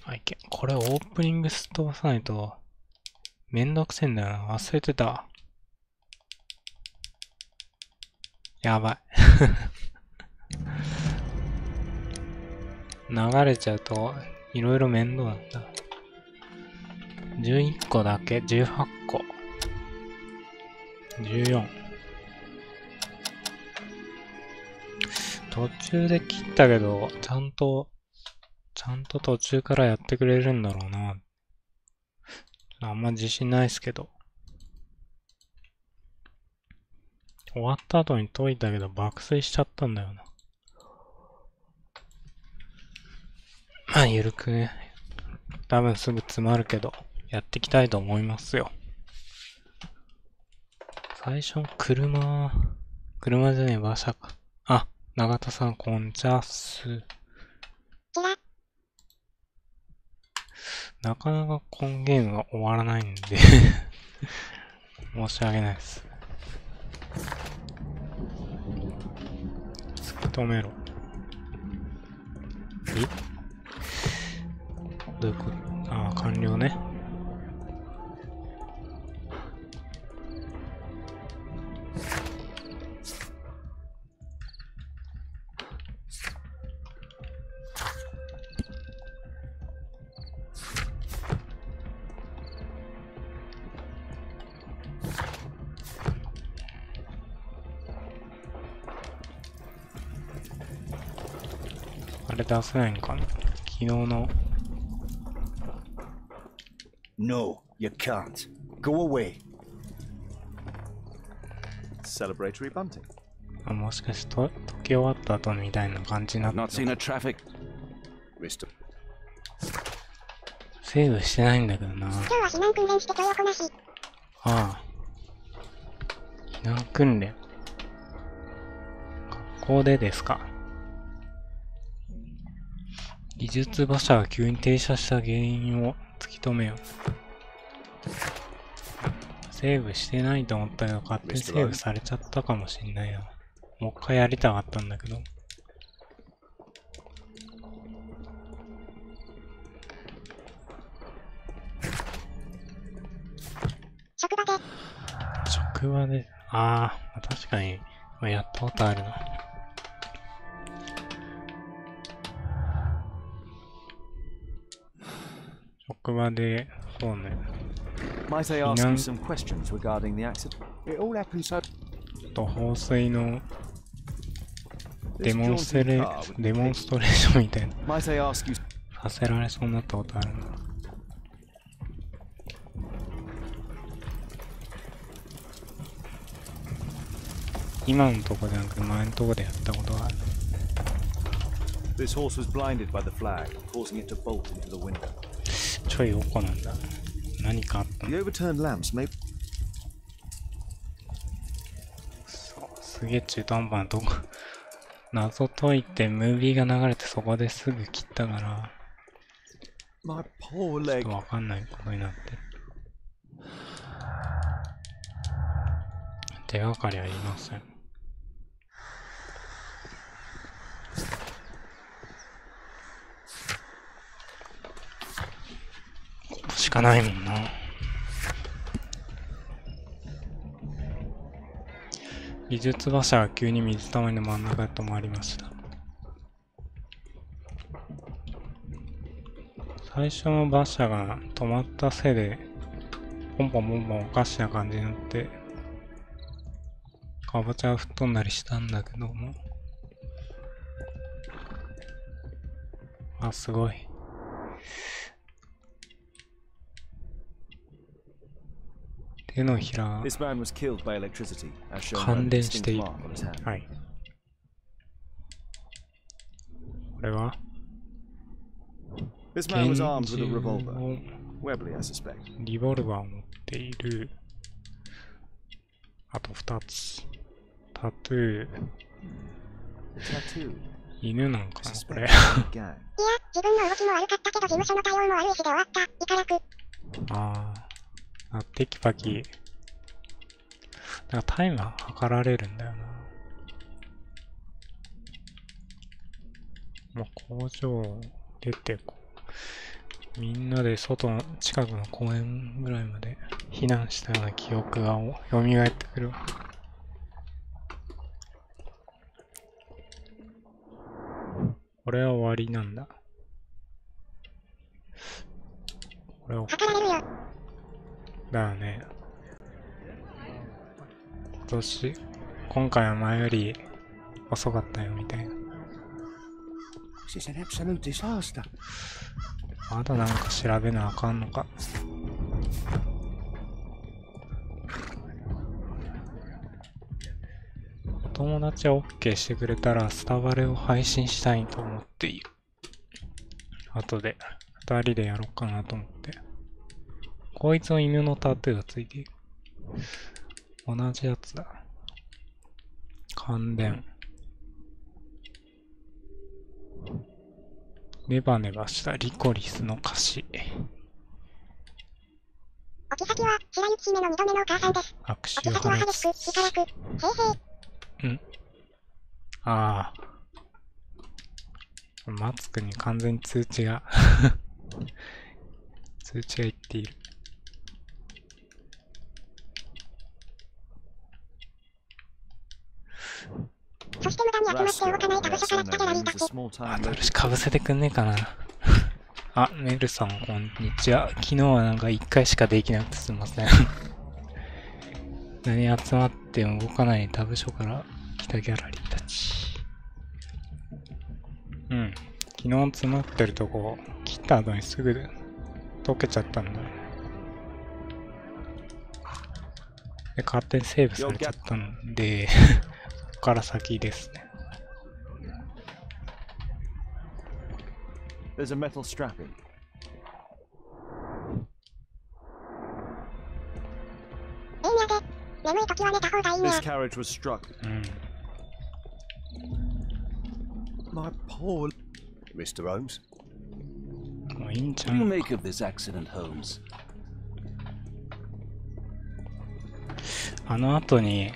あ、いけ。これオープニングス通さないとめんどくせえんだよな。忘れてた。やばい。流れちゃうといろいろ面倒なんだ。11個だけ ?18 個。14。途中で切ったけど、ちゃんと途中からやってくれるんだろうな。あんま自信ないですけど。終わった後に解いたけど爆睡しちゃったんだよな。まあ、ゆるくね。多分すぐ詰まるけど、やっていきたいと思いますよ。最初の車じゃねえ、馬車か。あ、永田さん、こんちゃっす。なかなかこのゲームが終わらないんで申し訳ないです。突き止めろ。どういうこと？ああ、完了ね。あれ出せないのかな？昨日の。No, you can't. Go away. Celebratory bunting. あ、もしかして解き終わった後みたいな感じになって Not seen a traffic. Mr. セーブしてないんだけどな。今日は避難訓練して教養こなし。ああ。避難訓練。学校でですか。技術馬車が急に停車した原因を突き止めよう。セーブしてないと思ったけど勝手にセーブされちゃったかもしんないな。もう一回やりたかったんだけど。職場で、ああ、確かに、やったことあるな。職場で、そうね。Might I ask you some questions regarding the accident? It all happened so. 放水のデモンストレーションみたいな Might I ask you? させられそうになったことあるな。今のとこじゃなくて前のとこでやったことがある。This horse was blinded by the flag, causing it to bolt into the window. ちょい奥なんだ。何かあったの？ The overturned lamps may. すげえ中途半端なとこ謎解いてムービーが流れてそこですぐ切ったから My poor ちょっ leg. とわかんないことになってる。手がかりありません。ここしかないもんな。技術馬車が急に水たまりの真ん中で止まりました。最初の馬車が止まったせいでポンポンポンポンおかしな感じになってかぼちゃが吹っ飛んだりしたんだけども、あ、すごい。手のひらが感電している。はい。これは拳銃をリボルバーを持っている。あと2つ。タトゥー。犬なんかなこれ。いや、自分の動きも悪かったけど事務所の対応も悪いしで終わった。イカ楽。ああ、テキパキ。なんかタイマー測られるんだよな。もう工場出てこう。みんなで外の近くの公園ぐらいまで避難したような記憶が蘇ってくる。これは終わりなんだ。これを。測られるよ。だよね。今回は前より遅かったよみたいな。This is an absolute disaster. まだなんか調べなあかんのか。お友達は OK してくれたらスタバレを配信したいと思っている。後で2人でやろうかなと思って。こいつの犬のタトゥーがついている。同じやつだ。感電。ネバネバしたリコリスの歌詞。置き先は白雪姫の2度目のお母さんです。握置き手を払先は激しく、力く。へいへい。んああ。マツクに完全に通知が通知がいっている。そして無駄に集まって動かない他部署から来たギャラリーたち。あ、どれしかぶせてくんねえかな。あ、メルさんこんにちは。昨日はなんか1回しかできなくてすみません。何集まっても動かない他部署から来たギャラリーたち。うん。昨日詰まってるとこ切った後にすぐ溶けちゃったんだ。で、勝手にセーブされちゃったんで、ここから先ですね。There's a metal strapping. いいねで。眠い時は寝た方がいいね。 This carriage was struck. うん。My poor Mr. Holmes. もういいんじゃ What do you ん。 make of this accident, Holmes? あの後に、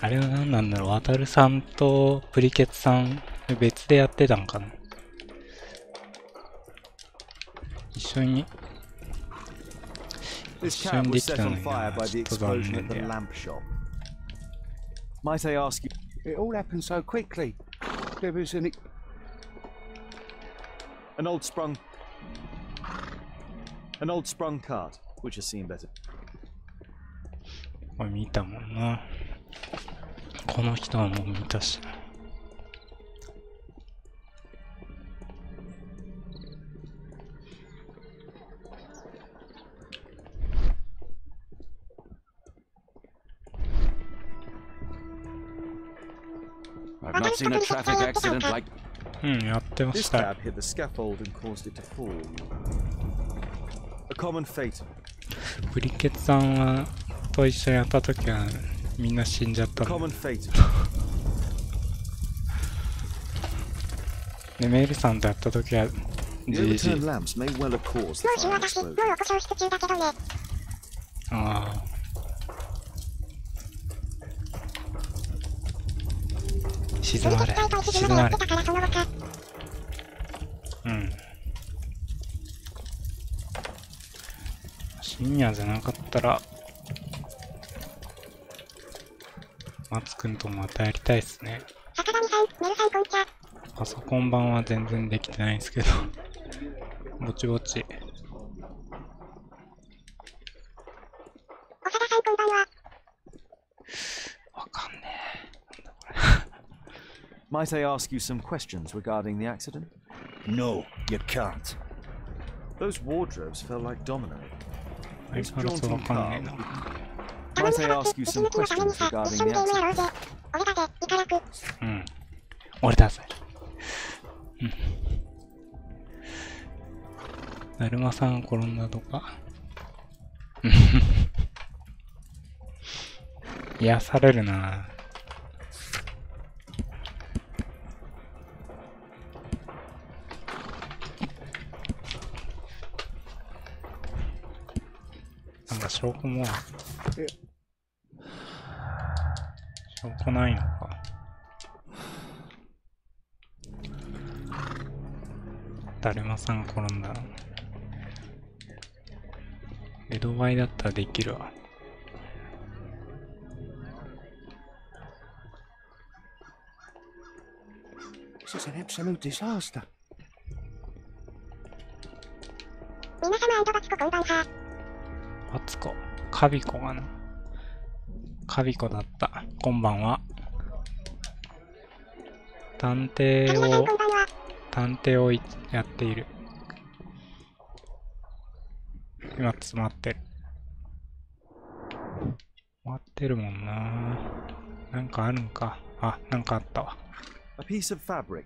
あれは何なんだろう、渡るさんとプリケツさん別でやってたんかな。一緒に This 一緒 cab にで was き set たの on に fire な、 by ち the ょっと残 explosion 念 at the で。 lamp shop. Might I ask you? It all happened so quickly. There was an An old sprung cart, which has seen better. これ見たもんな。この人はもう見たしな。I've not seen a traffic accident like うん、やってま This した。 cab hit the scaffold and caused it to fall. A common fate. プリケツさんはと一緒にやった時はみんな死んじゃったんだ。 Common fate. で、メールさんとやった時は The GG。 overturned lamps may well have caused も the う死ん fire 私、もう explosion. お故障室中だけどね。ああ。沈まれプリケツ隊と石沈まれ島でやってたからその他。うん。深夜じゃなかったら松くんともまたやりたいっすね。坂上さん、メルさんこんちゃ。パソコン版は全然できてないんですけどぼちぼち。長田さんこんばんは。わかんね Might I ask you some questions regarding the accident? No, you can't. Those wardrobes fell like domino. え。相変わらずわかんねえな。たまに Might I は ask you 息 some 抜きのために questions さ、一 regarding 緒に the ゲームや accident? ろうぜ。俺らで、いからく。うん。俺だぜ。うん。だるまさん転んだとか。癒されるな。なんか証拠も証拠ないのか。だるまさん転んだ。江戸前だったらできるわ。This is an absolute disaster. 皆様バツコこんばんは。バツコ、カビコかな。カビコだった。こんばんは。探偵をやっている。今詰まってる。待ってるもんな。なんかあるんか。あ、なんかあったわ。A piece of fabric,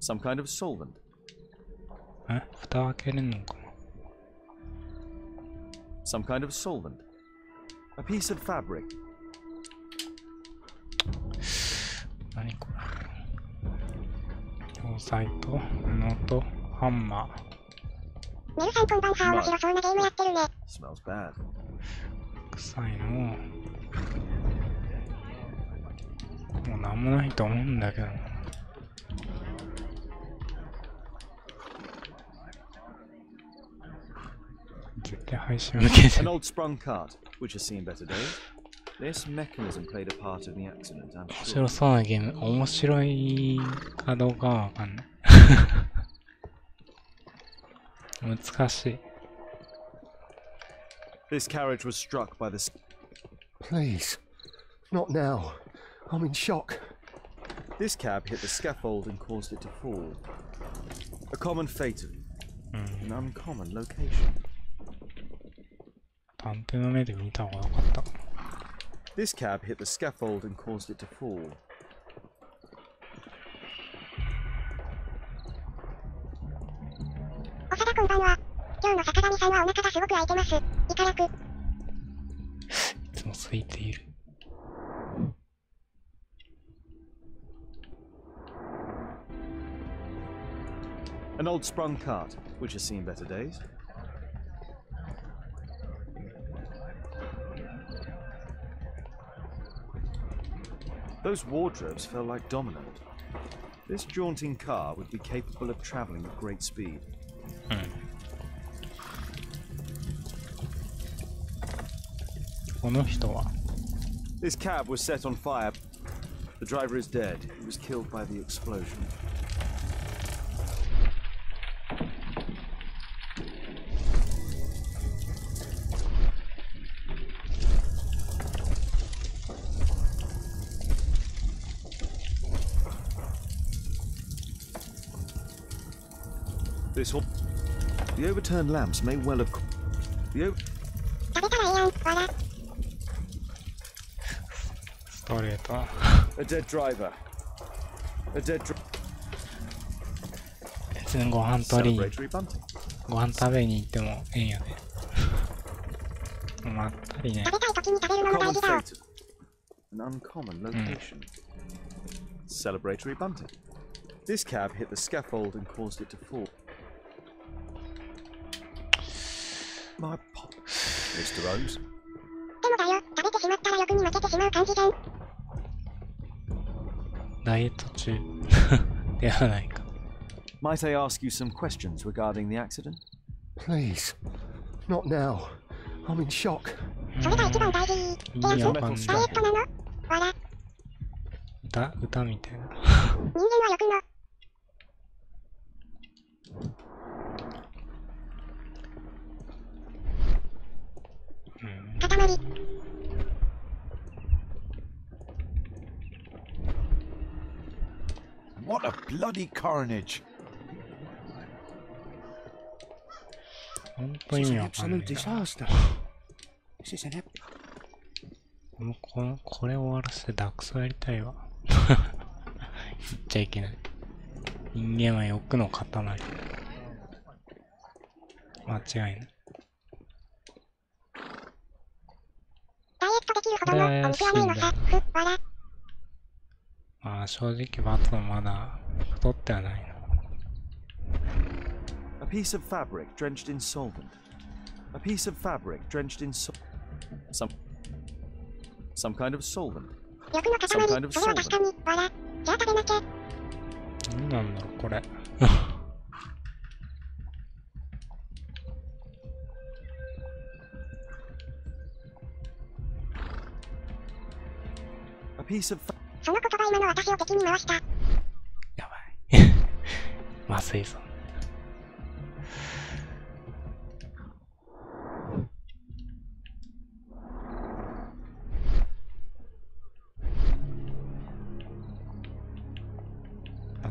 some kind of solvent. 蓋開けれんのかな。Some kind of solvent. A piece of fabric. 何これ。洋裁と布とハンマー。メルさんこんばんは。面白そうなゲームやってるね。Smells bad. 臭いの。もうなんもないと思うんだけどな。絶対配信向けて。An old sprung cart, which has seen better days. This mechanism played a part of the accident, I'm 面 sure. 白そうなゲーム。面白いかどうかはわかんない。難しい。This carriage was struck by the... Please. Not now. I'm in shock. This cab hit the scaffold and caused it to fall. A common fate of an uncommon location. 探偵の目で見た方がよかった。This cab hit the scaffold and caused it to fall. 長田こんばんは。今日の坂上さんはお腹がすごく空いてます。いか楽。いつも空いている。An old sprung cart, which has seen better days. Those wardrobes felt like dominoes. This jaunting car would be capable of travelling at great speed. この人は This cab was set on fire. The driver is dead. He was killed by the explosion. The overturned lamps may well have... The 食べたらええやん。わら。ストレート。 A dead driver. A dead driver. 別にご飯取りに Celebratory bunting. ご飯食べに行ってもええんやね。まったりね。食べたい時に食べる A のも大 common 事だ。 fate of an uncommon location. Celebratory bunting. This cab hit the scaffold and caused it to fall. My pop. Mr. Rose. でもだよ、食べてしまったら欲に負けてしまう感じじゃん。ダイエット中ではないか。Might I ask you some questions regarding the accident? Please. Not now. I'm in shock. それが一番大事。ってやつ、ダイエットなの？わら。歌みたいな。人間は欲の。塊。What a bloody carnage. 本当意味わかんない Absolute な。 disaster. This is an もうこれ終わらせてダクソやりたいわ。言っちゃいけない。人間は欲の塊。間違いない。ダイエットできるほどのお肉はないのさ。わら。まあ正直バツもまだ太ってはないな。A piece of fabric drenched in solvent. A piece of fabric drenched in some kind of solvent. 欲の塊。それは確かに。わら。じゃあ食べなきゃ。何なんだろうこれ。A piece of その言葉今の私を敵に回した。やばい。まずいぞ。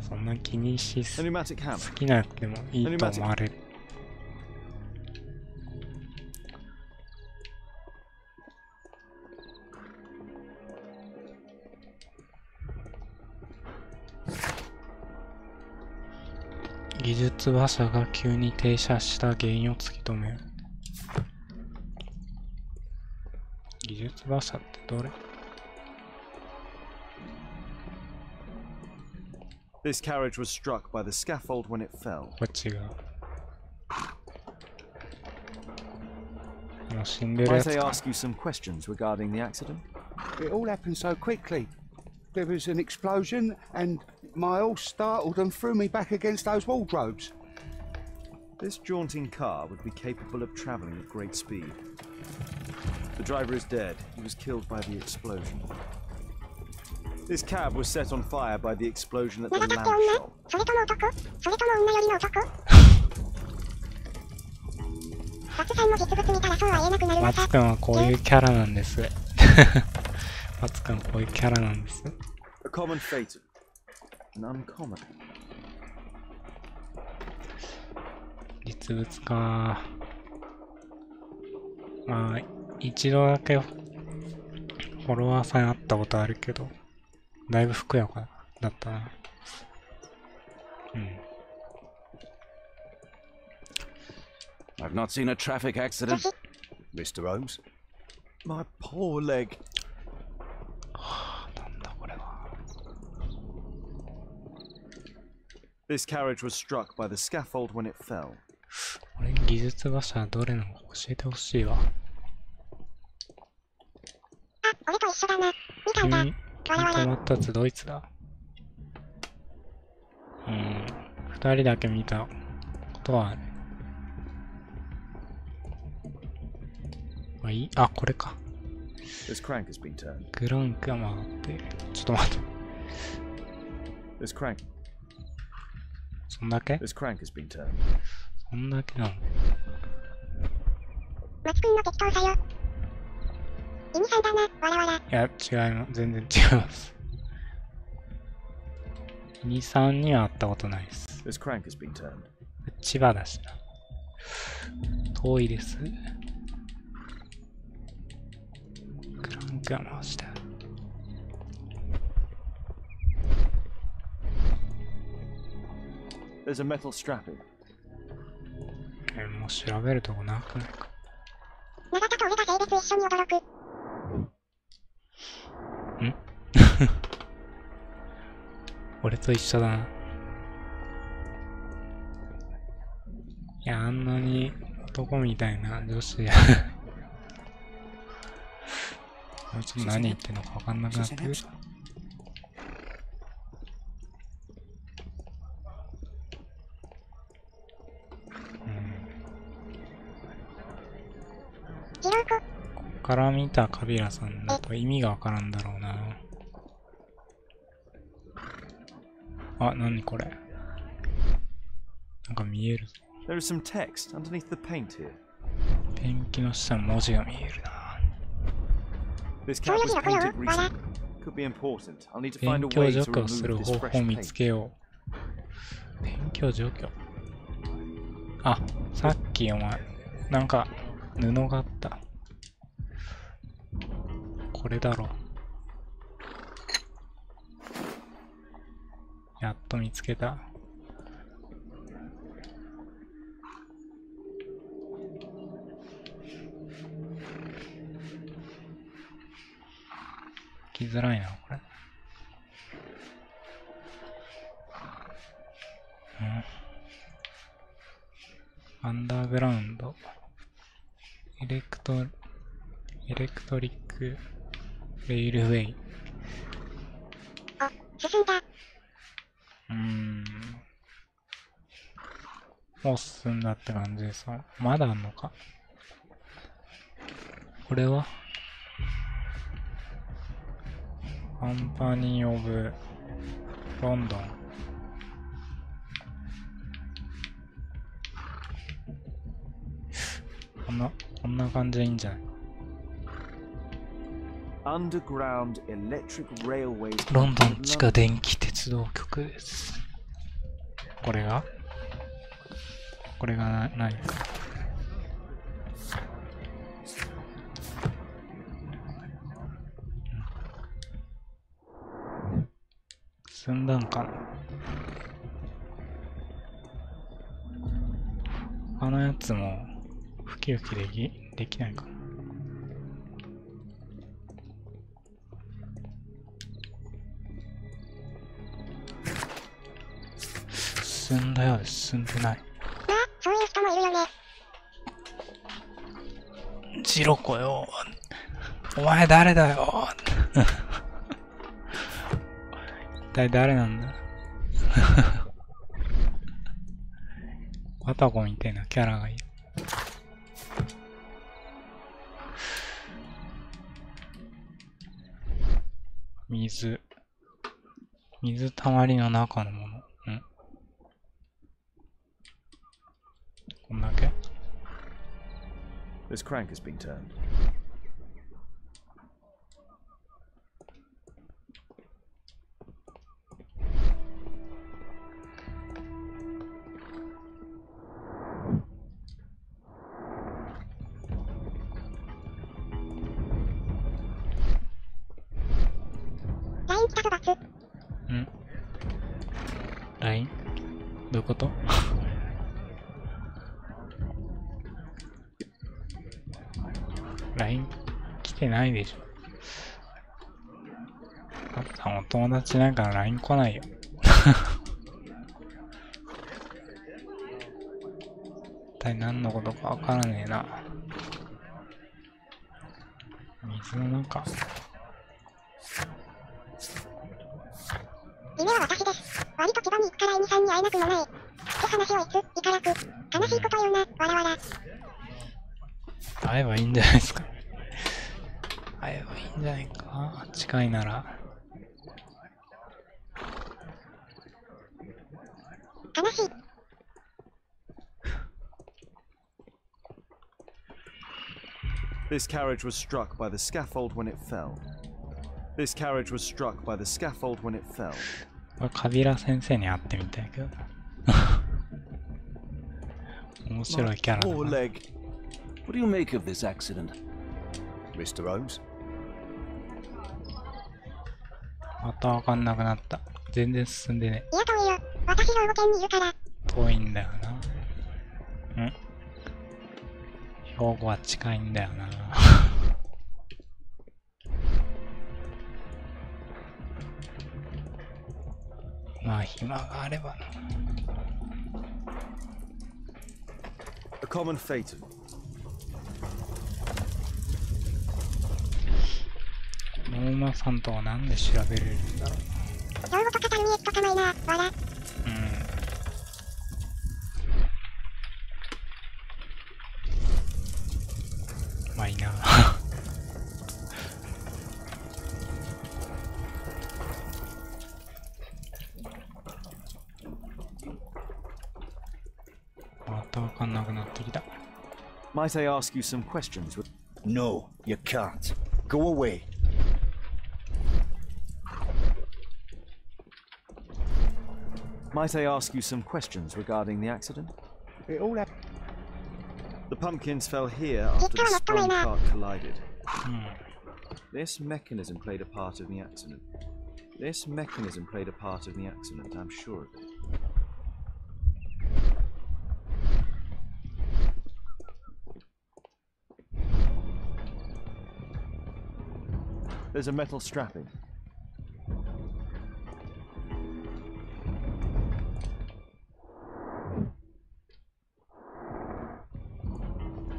そんな気にしす a pneumatic hammer. 好きなくてもいいと思われる。技術馬車が急に停車した原因を突き止める。技術馬車ってどれ？ This carriage was struck by the scaffold when it fell. こっちが。死んでる Might や I つか。 ask you some questions regarding the accident? It all happened so quickly. There was an explosion, and my horse startled and threw me back against those wardrobes. This jaunting car would be capable of travelling at great speed. The driver is dead. He was killed by the explosion. This cab was set on fire by the explosion at the 長田って lamp 女？ shop. それとも男？それとも女よりの男？バツさんも実物見たらそうは言えなくなるのさ。バツくんはこういうキャラなんです。バツくんはこういうキャラなんです。A common fate. An uncommon. 実物か。まあ、一度だけフォロワーさんに会ったことあるけど、だいぶふくよかだったな。うん。I've not seen a traffic accident. Mr. Holmes? My poor leg. なんだこれは。This carriage was struck by the scaffold when it fell. 俺技術馬車どれのか教えてほしいわ。あ、俺と一緒だな。みた急いだ。に止まったやつドイツだ。二人だけ見たことはある。まあいい。あ、これか。This crank has been turned. クランクが回っている。ちょっと待って。This crank. そんだけ This crank has been turned. そんだけなの？松くんの適当さよ。意味さんだな、わらわら。いや、違います。全然違います。2、3には会ったことないです。 This crank has been turned. 千葉だしな。遠いです。クランクは回した。There's a metal strapping. もう調べるとこなくないか。長田と俺が性別一緒に驚く。ん俺と一緒だな。いや、あんなに男みたいな女子じゃちょっと何言ってんのか分かんなくなってくる。ジローコ。ここから見たカビラさんだと意味がわからんだろうな。あ、なにこれ。なんか見えるぞ。There is some text underneath the paint here. ペンキの下の文字が見えるな。This cap was painted recently. Could be important. I'll need to ペ find ン a キを way 除 to 去す remove る this 方 fresh 法を見 paint. つけよう。ペンキを除去。あ、さっきお前、なんか布があった。これだろ。やっと見つけた。聞きづらいな、これ。アンダーグラウンド。エレクトリックレイルウェイ。あ、進んだ。もう進んだって感じです。まだあんのか。これはカンパニー・オブ・ロンドン。こんな感じでいいんじゃない？ Underground electric railways. ロンドン地下電気鉄道局です。これが何か。済んだんかな。他のやつもウキウキできないかな。進んだようです。進んでない。まあ、そういう人もいるよね。ジロコよ。お前誰だよ。一体誰なんだ。パタゴみたいなキャラがいる。水たまりの中のもの。こんだけ？ This crank has been turned. LINE 来たぞバツ。LINE？ どういうこと？LINE 来てないでしょ。だってお友達なんから LINE 来ないよ。一体何のことかわからねえな。水の中。夢は私です。割と千葉に行くからイニさんに会えなくもない。って話をいつ、いからく。悲しいこと言うな、わらわら。会えばいいんじゃないですか。会えばいいんじゃないか。近いなら。悲しい。This carriage was struck by the scaffold when it fell. This carriage was struck by the scaffold when it fell. これカビラ先生に会ってみたいけど。面白いキャラだ Poor な。 leg. What do you make of this accident? Mr. Holmes? またわかんなくなった。全然進んでね。いや遠いよ。私兵庫県にいるから。遠いんだよな。兵庫は近いんだよな。まあ暇があればな。A common fate. この馬さんとはなんで調べれるんだろう。兵庫と語る見えっとかまいな、わら。まあいいな。またわかんなくなってきた。Might I ask you some questions? No, you can't. Go away. Might I ask you some questions regarding the accident? It all happened. The pumpkins fell here after the strong cart collided. This mechanism played a part of the accident. This mechanism played a part of the accident, I'm sure of it. There's a metal strapping.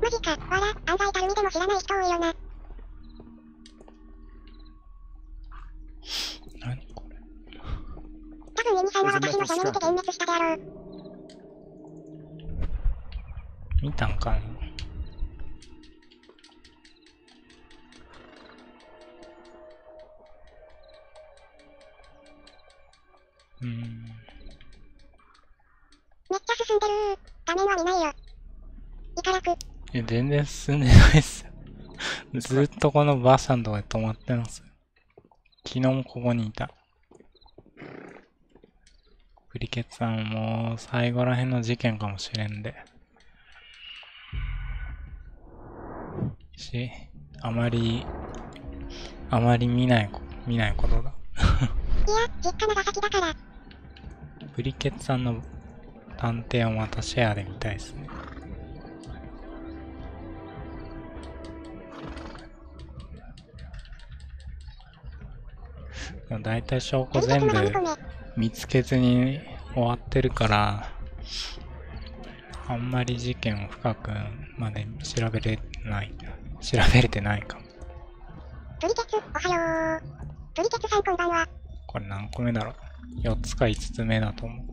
マジか、わら、案外たるみでも知らない人多いよな。何これ。多分エニさんは私の背に見て幻滅したであろう。見たんかな。めっちゃ進んでるー。画面は見ないよ。いかなく。全然進んでないっすよ。ずっとこのバスのとこで止まってます。昨日もここにいた。プリケツさんも最後らへんの事件かもしれんで。あまり見ないことだ。いや、実家長崎だから。プリケツさんの探偵をまたシェアで見たいですね。だいたい証拠全部見つけずに終わってるから、あんまり事件を深くまで調べれてないかも。プリケツ、おはよう。プリケツさんこんばんは。これ何個目だろう ?4 つか5つ目だと思う。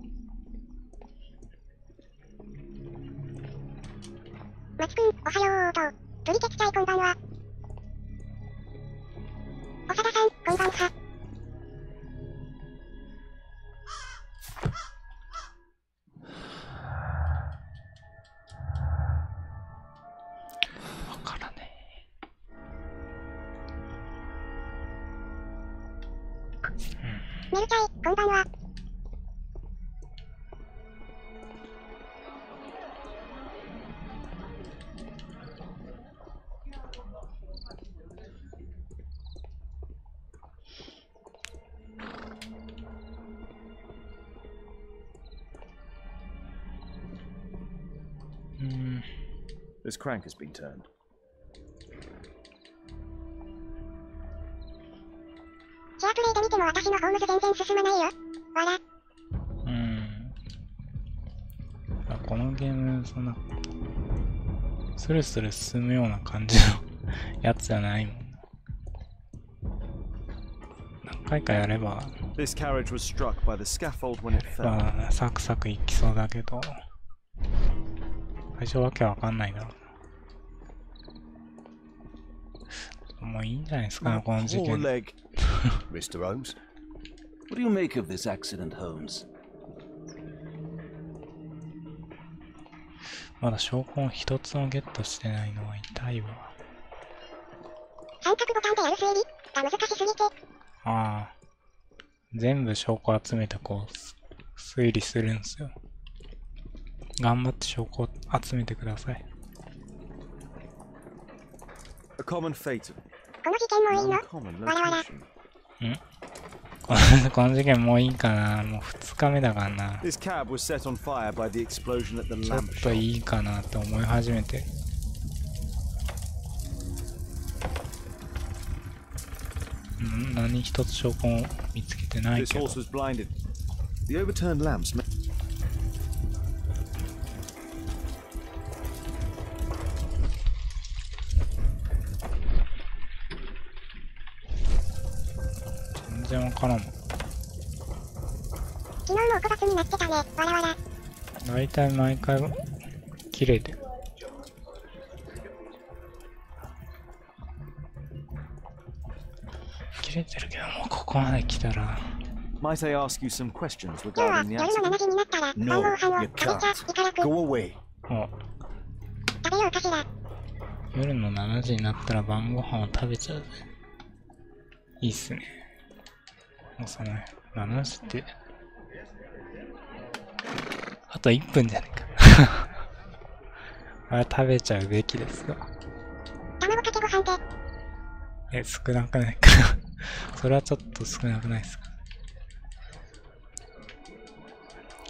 松くん、おはようと。プリケツちゃいこんばんは。長田さん、こんばんは。わからねメルちゃい、こんばんは。This crank has been turned. シェアプレイで見ても私のホームズ全然進まないよ。わら。このゲーム、そんな、スルスル進むような感じのやつじゃないもん。何回かやれば、This carriage was struck by the scaffold when it fell. サクサクいきそうだけど、最初わけわかんないだろうな。もういいんじゃないですかね、この事件。Mr. Holmes? What do you make of this accident, Holmes? まだ証拠を一つもゲットしてないのは痛いわ。三角ボタンでやる推理が難しすぎて。ああ。全部証拠集めてこう、推理するんすよ。頑張って証拠を集めてください。A common fate. この事件もいいの？わらわら。この事件もういいかな。もう2日目だからな。This cab was set on fire by the explosion at the ちょっ lamp と shop. いいかなって思い始めて。何一つ証拠を見つけてない This けど。 horse was blinded. The overturned lamps. 全然わからんもん。昨日もおこばつになってたね。わらわら。だいたい毎回切れてる。切れてるけどもうここまで来たら。Might I ask you some questions 今日は regarding the 夜の accident? 7時になったら晩ご飯を食べちゃいからく。 Go away. 食べようかしら。夜の7時になったら晩ご飯を食べちゃうぜ。いいっすね。もうその7時って。あと1分じゃねえか。あれ食べちゃうべきですが。卵かけご飯で。少なくないか。それはちょっと少なくないですか。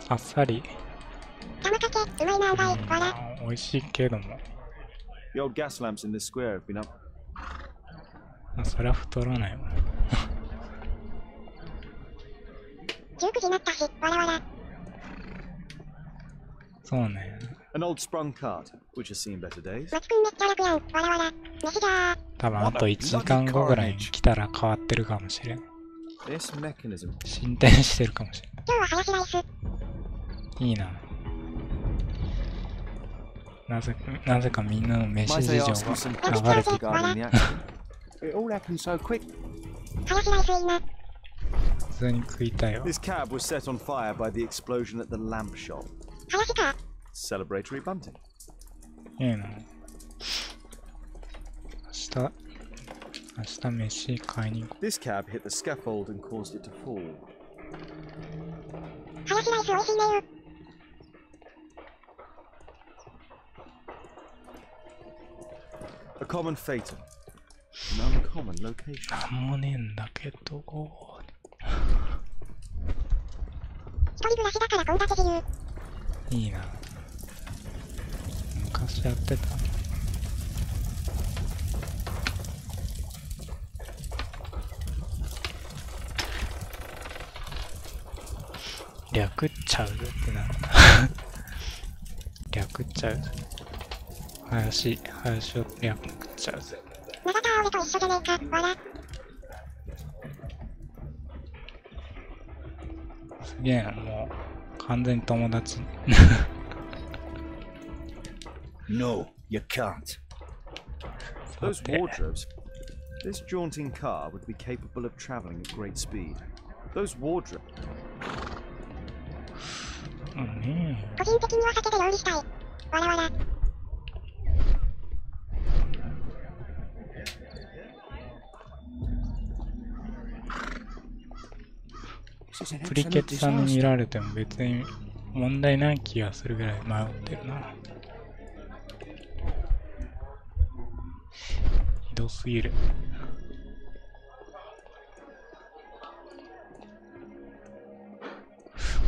あっさり。卵かけ、うまいな、うまい、わら。美味しいけども。The old gas lamps in this square have been up. それは太らないわ。19時になったし、わらわら。そうね。An old sprung cart, which has seen better days. 松くんめっちゃ楽やん、わらわら。飯じゃー。多分あと1時間後ぐらいに来たら変わってるかもしれん。This mechanism. 進展してるかもしれん。今日はハヤシライス。いいな。なぜかみんなの飯 Might 事 I 情 ask you some が流れ questions て regarding the accident? It all happened so quick. ハヤシライスいいな。通に食いたいわ。 This cab was set on fire by the explosion at the lamp shop. 林か。 Celebratory bunting. いいな。明日飯買いに行こ This cab hit the scaffold and caused it to fall. ハヤシライス美味しいねよ。 A common phaeton. An uncommon location. う。なんもねえんだけど。一人暮らしだから献立自由。いいな。昔やってた。略っちゃうってなんだ。略っちゃう。林を略っちゃうぜ。まさか俺と一緒じゃねえか。わら。すげえな、もう完全に友達。No, you can't. Those wardrobes. This jaunting car would be capable of traveling at great speed. Those wardrobes. うんね個人的には酒で料理したい。わらわら。プリケツさんに見られても別に問題ない気がするぐらい迷ってるな。ひどすぎる。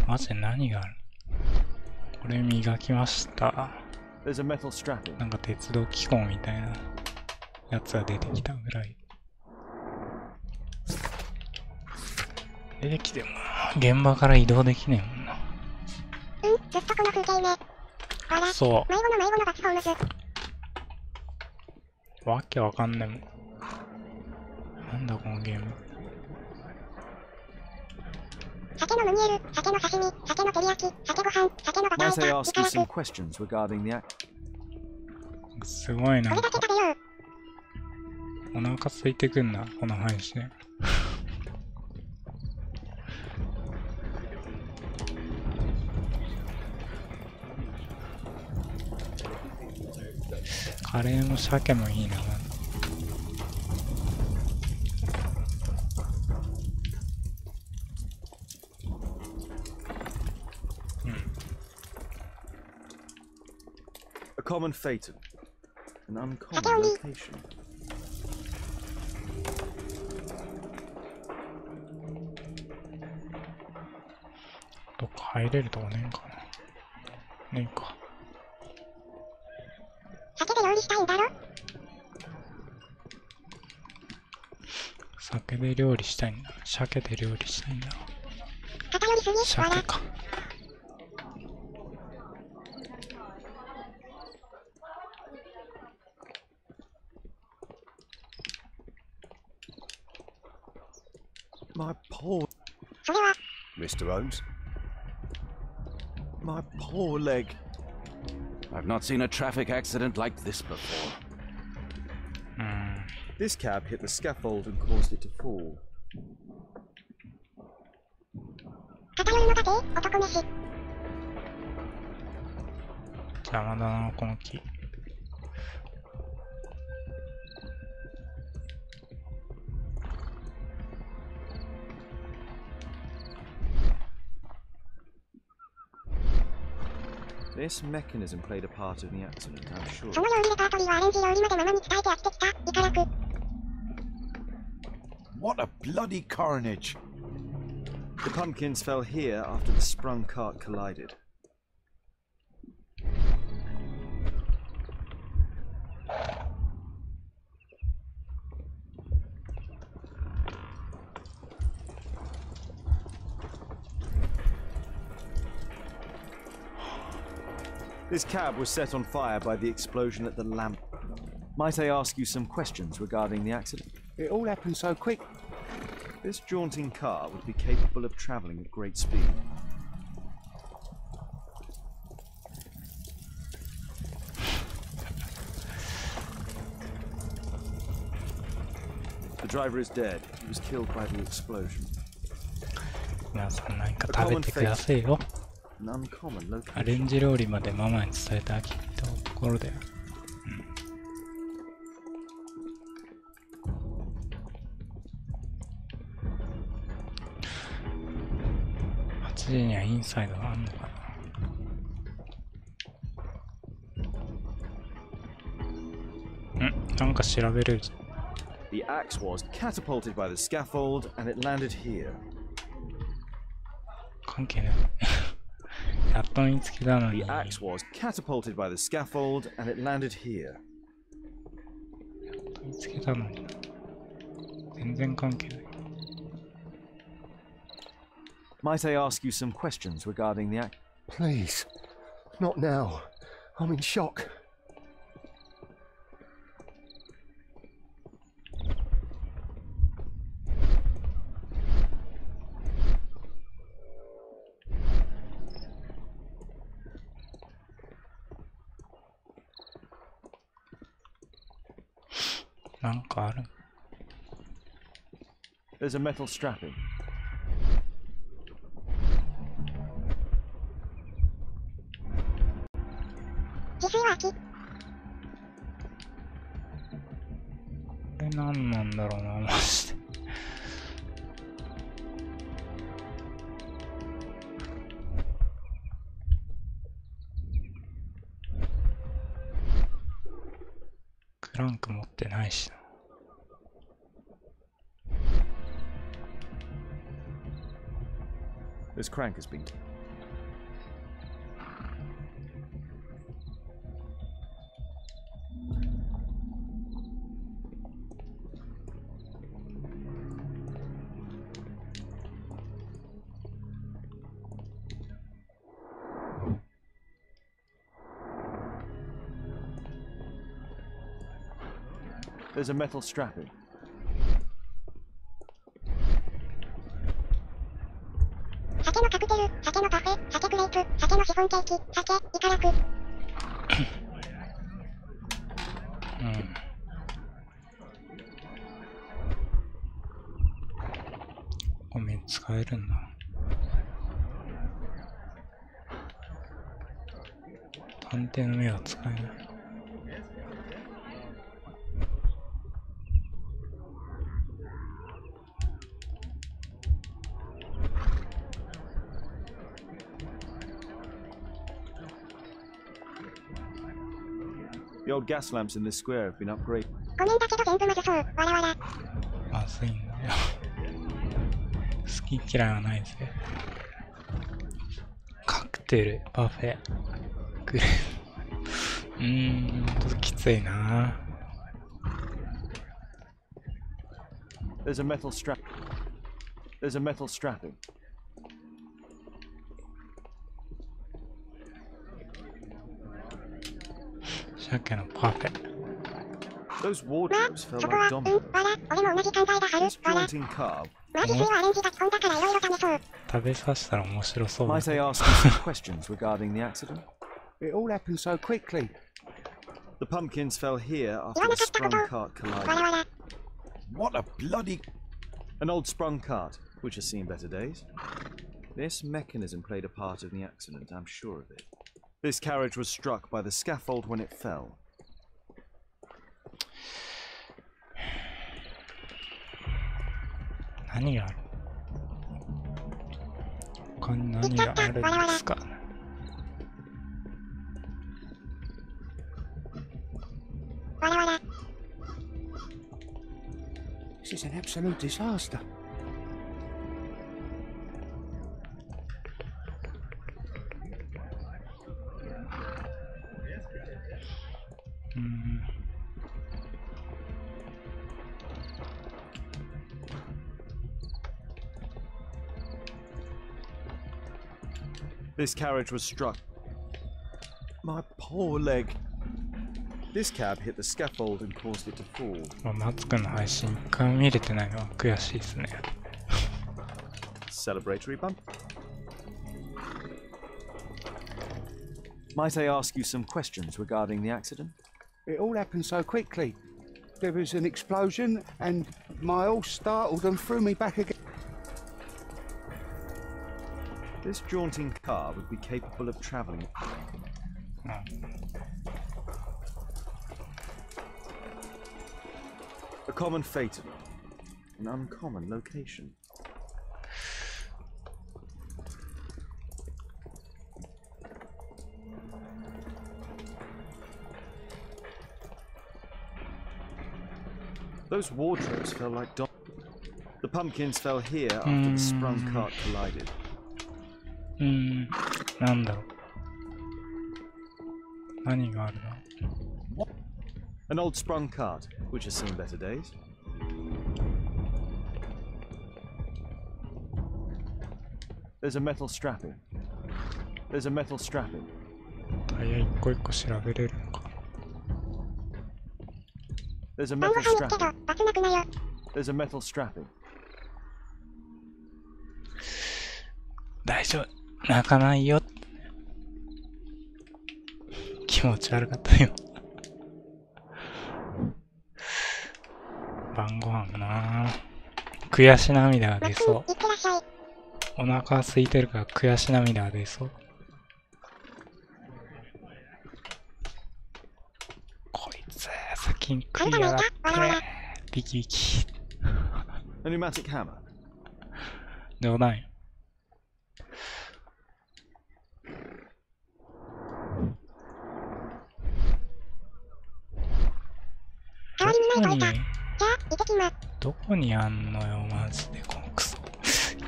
マジで何がある？これ磨きました。 There's a metal strapping. なんか鉄道機構みたいなやつが出てきたぐらい。出てきても現場から移動できねえもんな。ずっとこの風景ね。わら。そう。迷子のバツホームズ。わけわかんねえもん。なんだこのゲーム。酒のムニエル、酒の刺身、酒の照り焼き、酒ご飯、酒のバター Might I 炒 ask you め、 some questions regarding the act? すごいなこれだけ食べよう。お腹空いてくんな、この配信。カレーも鮭もいいな。A common phaeton. An uncommon location. どっか入れるとこねえんかな。ねえか。酒で料理したいんだろ。酒で料理したいんだ。鮭で料理したいんだ。偏りすぎ。わら。鮭か。My poor, それは Mr. Holmes? my poor leg. I've not seen a traffic accident like this before. This cab hit the scaffold and caused it to fall. 偏りの盾、男飯。邪魔だな、この木。This mechanism played a part in the accident, I'm sure. その料理レパートリーはアレンジ料理までママに伝えて飽きてきた。いからく。What a bloody carnage! The pumpkins fell here after the sprung cart collided. This cab was set on fire by the explosion at the lamp. Might I ask you some questions regarding the accident? It all happened so quick. This jaunting car would be capable of travelling at great speed. The driver is dead. He was killed by the explosion. 皆さん何か食べてくださいよ。 An uncommon アレ location. ンジ料理までママに伝えてあげたところだよ。8時にはインサイドがあんのかな。なんか調べれるじゃん。 The axe was catapulted by the scaffold and it landed here. 関係ない。やっと見つけたのに。 The axe was catapulted by the scaffold and it landed here. 見つけたのにな。全然関係ない。 Might I ask you some questions regarding the axe? Please. Not now. I'm in shock. There's a metal strapping. 自炊は空き。これ何なんだろうな、マジで。クランク持ってないしな。This crank has been. There's a metal strapping. 酒のカクテル、酒のパフェ、酒クレープ、酒のシフォンケーキ、酒、イカラク。ごめん、使えるんだ。探偵の目は使えない。The old gas lamps in this square have been upgraded. ごめんだけど全部まずそう、わらわら。まずいんだよ。好き嫌いはないぜ。カクテル、パフェ、グレー。ちょっときついな。There's a metal strap. There's a metal strapping. 鮭のパフェ。 Those まあ、 wardrobes そ felt こは、 like dominoes. わら、俺も同じ考えだは This る、わら。 jaunting carb. まあ自炊はアレンジが基本だからいろいろ試そう。食べさせたら面白そうだ Might け I ど。 ask you some questions regarding the accident? It all happened so quickly. The pumpkins fell here after 言わ the なかったこ sprung と。 cart わら collided. わら。 What a bloody... An old sprung cart, which has seen better days. This mechanism played a part in the accident, I'm sure of it. This carriage was struck by the scaffold when it fell. 何がある？他に何があるんですか？わらわら。 This is an absolute disaster. This carriage was struck. My poor leg. This cab hit the scaffold and caused it to fall. マツくんの配信一回も見れてないのは悔しいですね。Celebratory bump. Might I ask you some questions regarding the accident? It all happened so quickly. There was an explosion and my horse startled and threw me back again. This jaunting car would be capable of traveling. A common fatal, an uncommon location. Those wardrobes felt like the pumpkins fell here after the sprung cart collided. なんだろう。何があるの？ An old sprung cart, which has seen better days. There's a metal strapping. There's a metal strapping. タイヤ一個一個調べれるのか。There's a 晩 metal ご飯見つけど、 strapping. バツなくなよ。 There's a metal strapping. 大丈夫。泣かないよ。気持ち悪かったよ。晩ご飯なぁ。悔し涙が出そう。いってらっしゃい。お腹空いてるから悔し涙が出そう。こいつ、先に食いやがって。ビキビキ。A pneumatic hammer. 冗談よ。代わりにないかいた。じゃあ、行ってきます。どこにあんのよ、マジで、このクソ。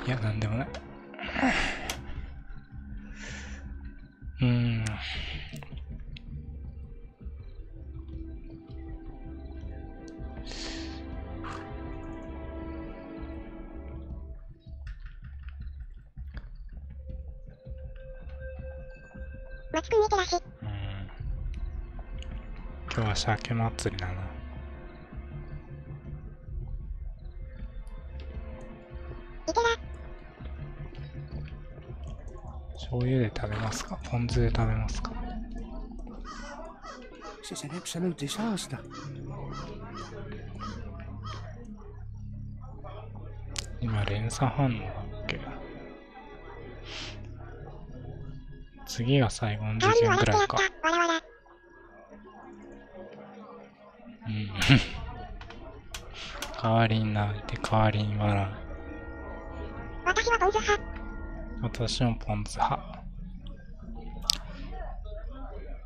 いや、なんでもない。松くん見てらし。今日は鮭祭りだな。いてら。醤油で食べますか？ポン酢で食べますか？ This is an absolute disaster. 今連鎖反応だっけ？次が最後の事件くらいか。わらわら。代わりに泣いて代わりに笑う。私はポン酢派。私もポン酢派。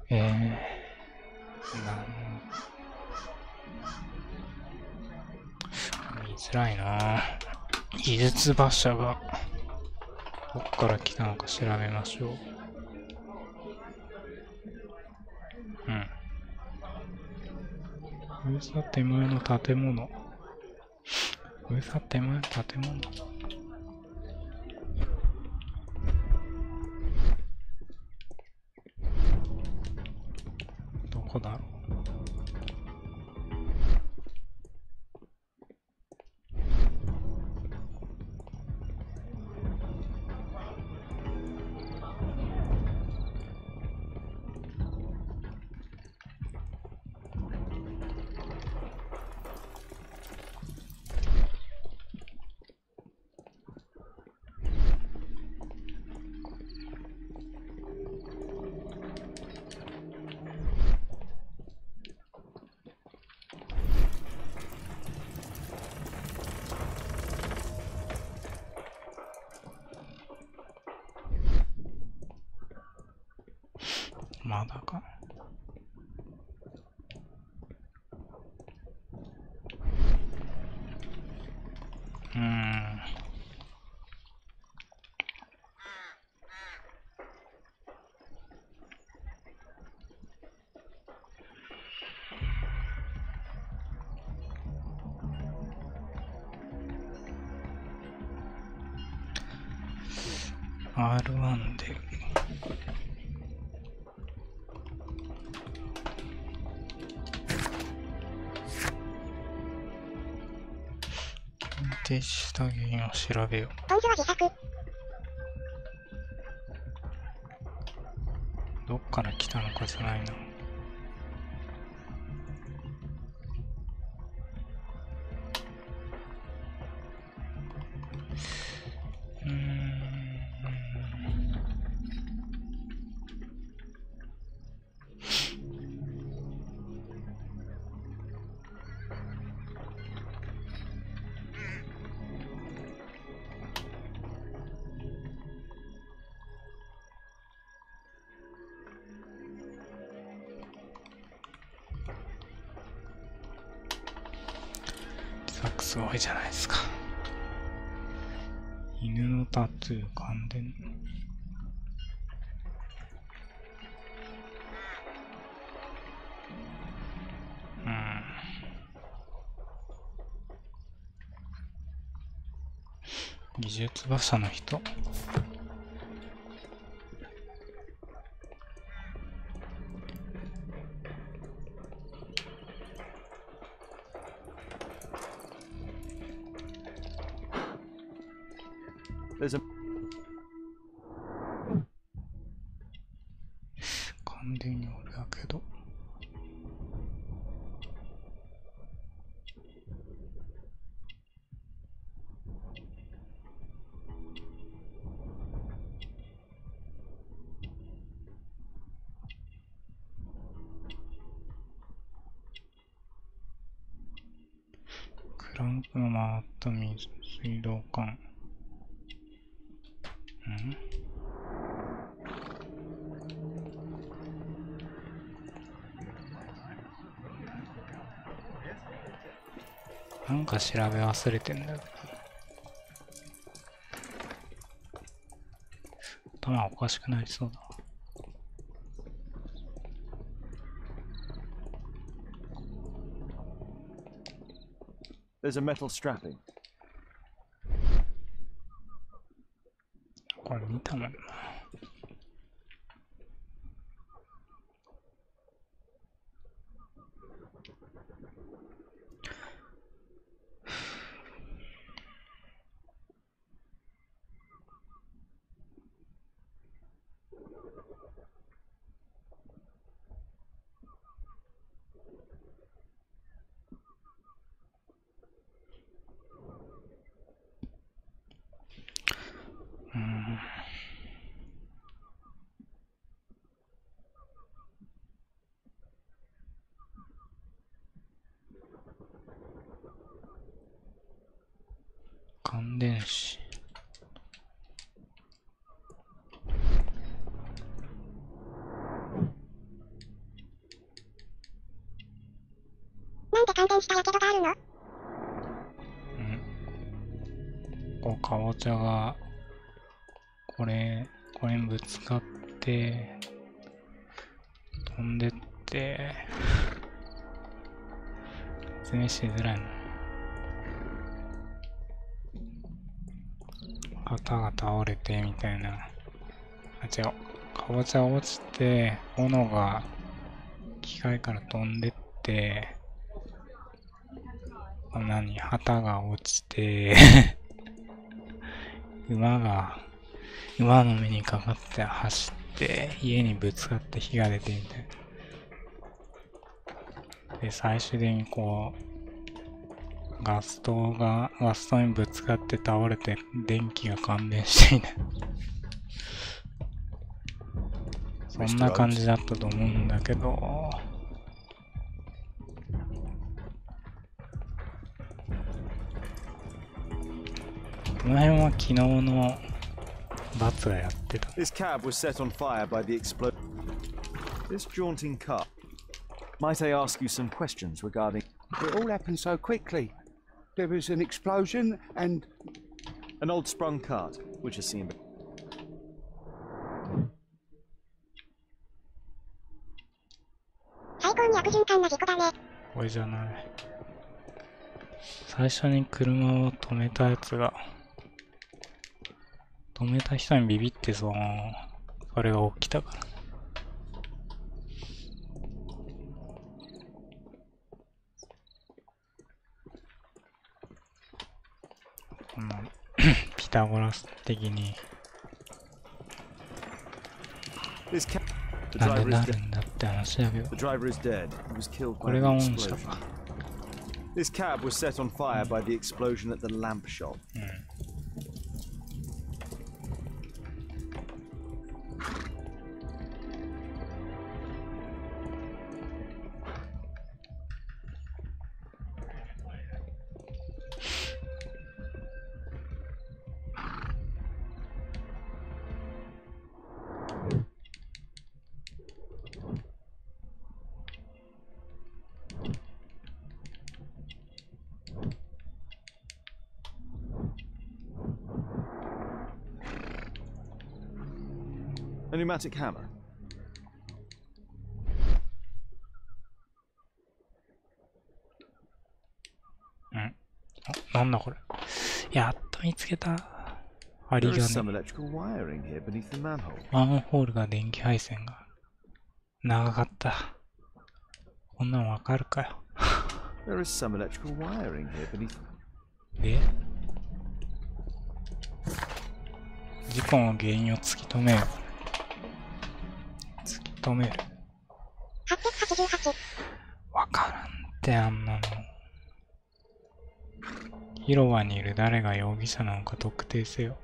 見づらいな。技術馬車がどこから来たのか調べましょう。封鎖手前の建物。封鎖手前の建物。どこだろう。まだか。R1 で停止した原因を調べよう。ポン酢は自作。どっから来たのかじゃないな。すごいじゃないですか。犬のタトゥー感電。技術馬車の人。完全に俺だけど。クランクの回った水道管。なんか調べ忘れてんだよ。頭おかしくなりそうだ。There's a metal strapping. これ見たもんな。感電子。なんで感電したやけどがあるの？こうかぼちゃがこれにぶつかって飛んでって説明しづらいな。旗が倒れてみたいな。違う。かぼちゃ落ちて斧が機械から飛んでって旗が落ちて馬の目にかかって走って家にぶつかって火が出てみたいな。で最終的にこうガス灯にぶつかって倒れて電気が感電していない。そんな感じだったと思うんだけど、この辺は昨日のバツがやってた。 This cab was set on fire by the explosion. This jaunting car. Might I ask you some questions regarding... It all happened so quickly. There was an explosion and... An old sprung cart, which has seen... 最高に悪循環な事故だね。これじゃない。最初に車を止めたやつが、止めた人にビビってそれが起きたから。このピタゴラス的になんでなるんだって話だけど、これがモンスターか。This cab was set on fire by the explosion at the lamp shop. A pneumatic hammer. なんだこれ。やっと見つけた。針 There is 金。 some electrical wiring here beneath the manhole. マンホールが電気配線が。長かった。こんなのわかるかよ。There is some electrical wiring here beneath. で、事故の原因を突き止めよう。突き止める。888。わからんってあんなの。広場にいる誰が容疑者なのか特定せよ。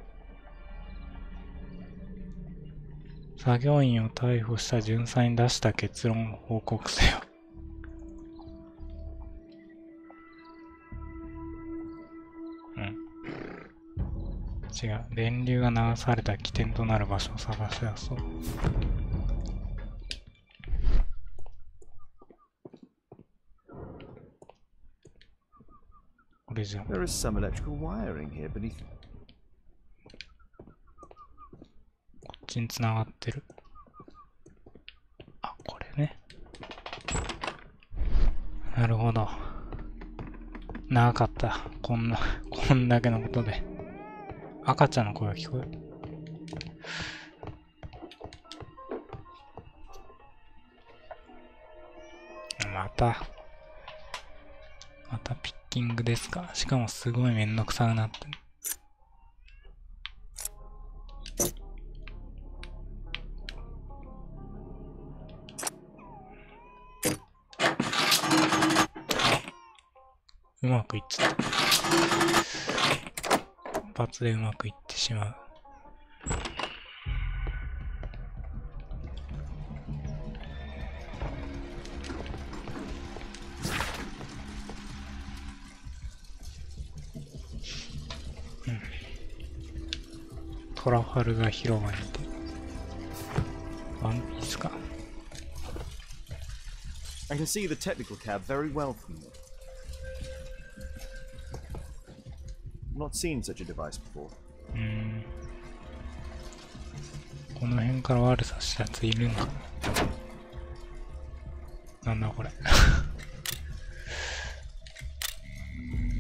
作業員を逮捕した巡査に出した結論を報告せよ。違う。電流が流された起点となる場所を探し出そう。これじゃん。 There is some electrical wiring here beneath. こっちに繋がってる。あ、これね。なるほど。長かった。こんだけのことで。赤ちゃんの声が聞こえる。またピッキングですか。しかもすごいめんどくさくなってる。うまくいっちゃった。一発でうまくいってしまう。トラファルガー広場にてワンピースか。 I can see the technical cab very well from here. Not seen such a device before. この辺から悪さしたやついるんかな。なんだこれ。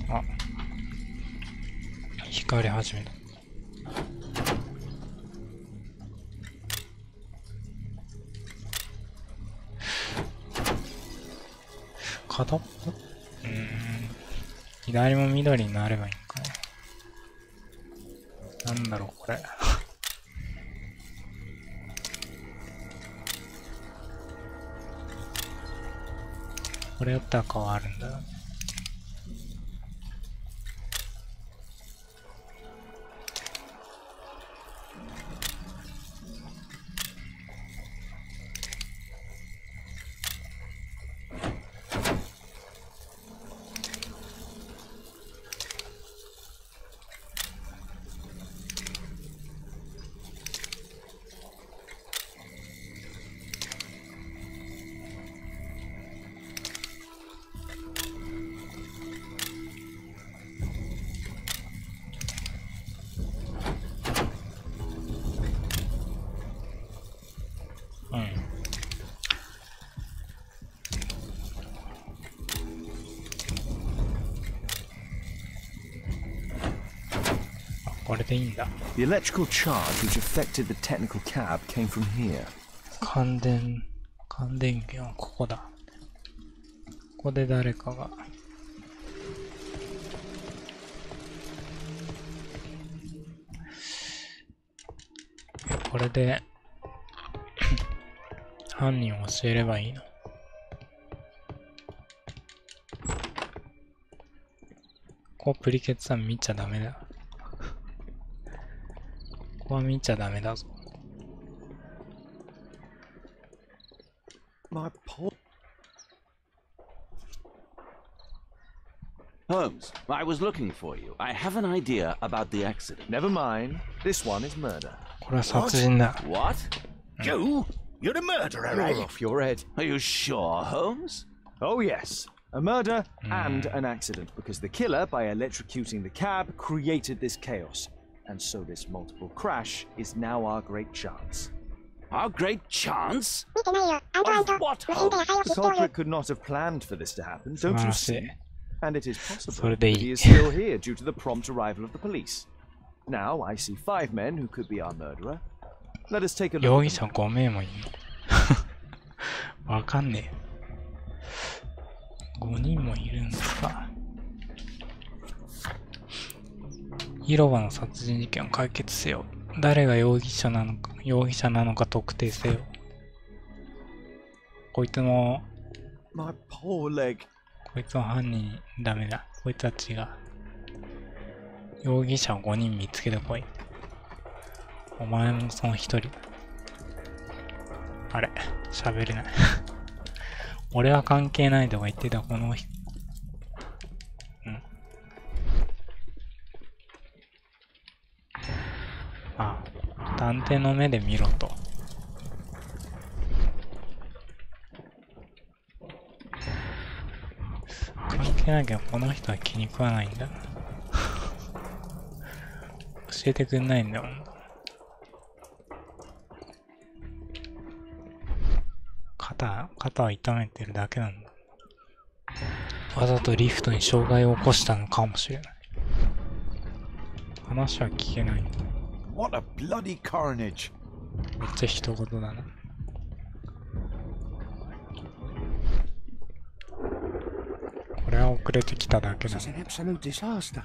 あ、光り始めた。片っぽ左も緑になればいいんかな。なんだろうこれ。これやったら変わるんだよね。これでいいんだ。 The electrical charge which affected the technical cab came from here. 感電源はここだ。ここで誰かが。これで犯人を教えればいいの。ここプリケツさん見ちゃダメだ。ここは見ちゃダメだぞ。Holmes, I was looking for you. I have an idea about the accident. Never mind. This one is murder. これは殺人だ。 What? You? You're the murderer, You're eh? off your head. Are you sure, Holmes? Oh yes. A murder and an accident, because the killer, by electrocuting the cab, created this chaos. And so this multiple crash is now our great chance. Our great chance? 見てないよ。アント。 Of what 無心で野菜を The 切っておる。 culprit could not have planned for this to happen, don't you see? And it is possible So that they- he is still here due to the prompt arrival of the police. Now I see 5 men who could be our murderer. Let us take a 容 look 疑 at 者 them. 5名もいるのわかんねえ。5人もいるんですか。広場の殺人事件を解決せよ。誰が容疑者なのか特定せよ。こいつも My poor leg. こいつは犯人ダメだ。こいつは違う。容疑者を5人見つけてこい。お前もその一人。あれ、喋れない。俺は関係ないとか言ってたこの人。あ、探偵の目で見ろと。関係ないけど、この人は気に食わないんだな。教えてくんないんだもん。肩を痛めてるだけなんだ。わざとリフトに障害を起こしたのかもしれない。話は聞けない。 What a bloody carnage! めっちゃ一言だな。これは遅れてきただけだ This is な。 an absolute disaster.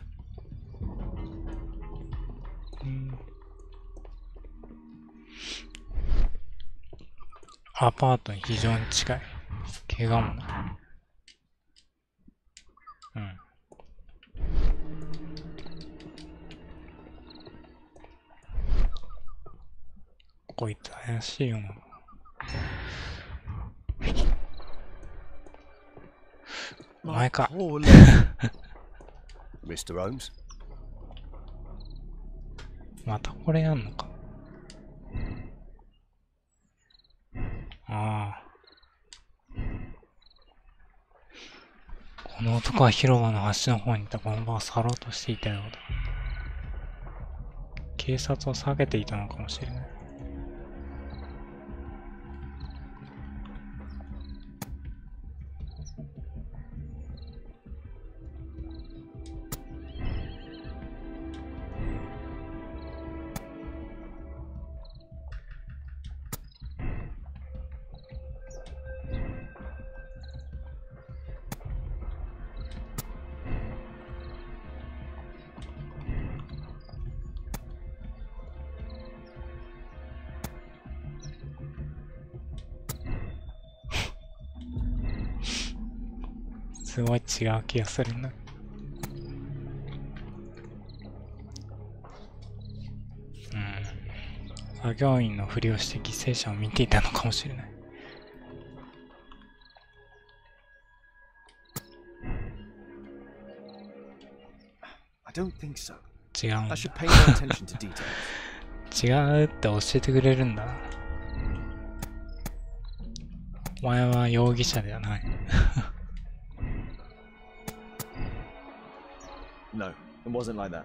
アパートに非常に近い。怪我もない。こいつ怪しいよな。お前か。 Poor leg. Mr. Holmes? またこれやんのか。ああ。この男は広場の端の方にいたこの場を去ろうとしていたようだ。警察を避けていたのかもしれない。すごい違う気がするな。作業員のふりをして犠牲者を見ていたのかもしれない。I don't think so. 違うんだ。 I should pay more attention to details. 違うって教えてくれるんだな。お前は容疑者ではない。No, it wasn't like that.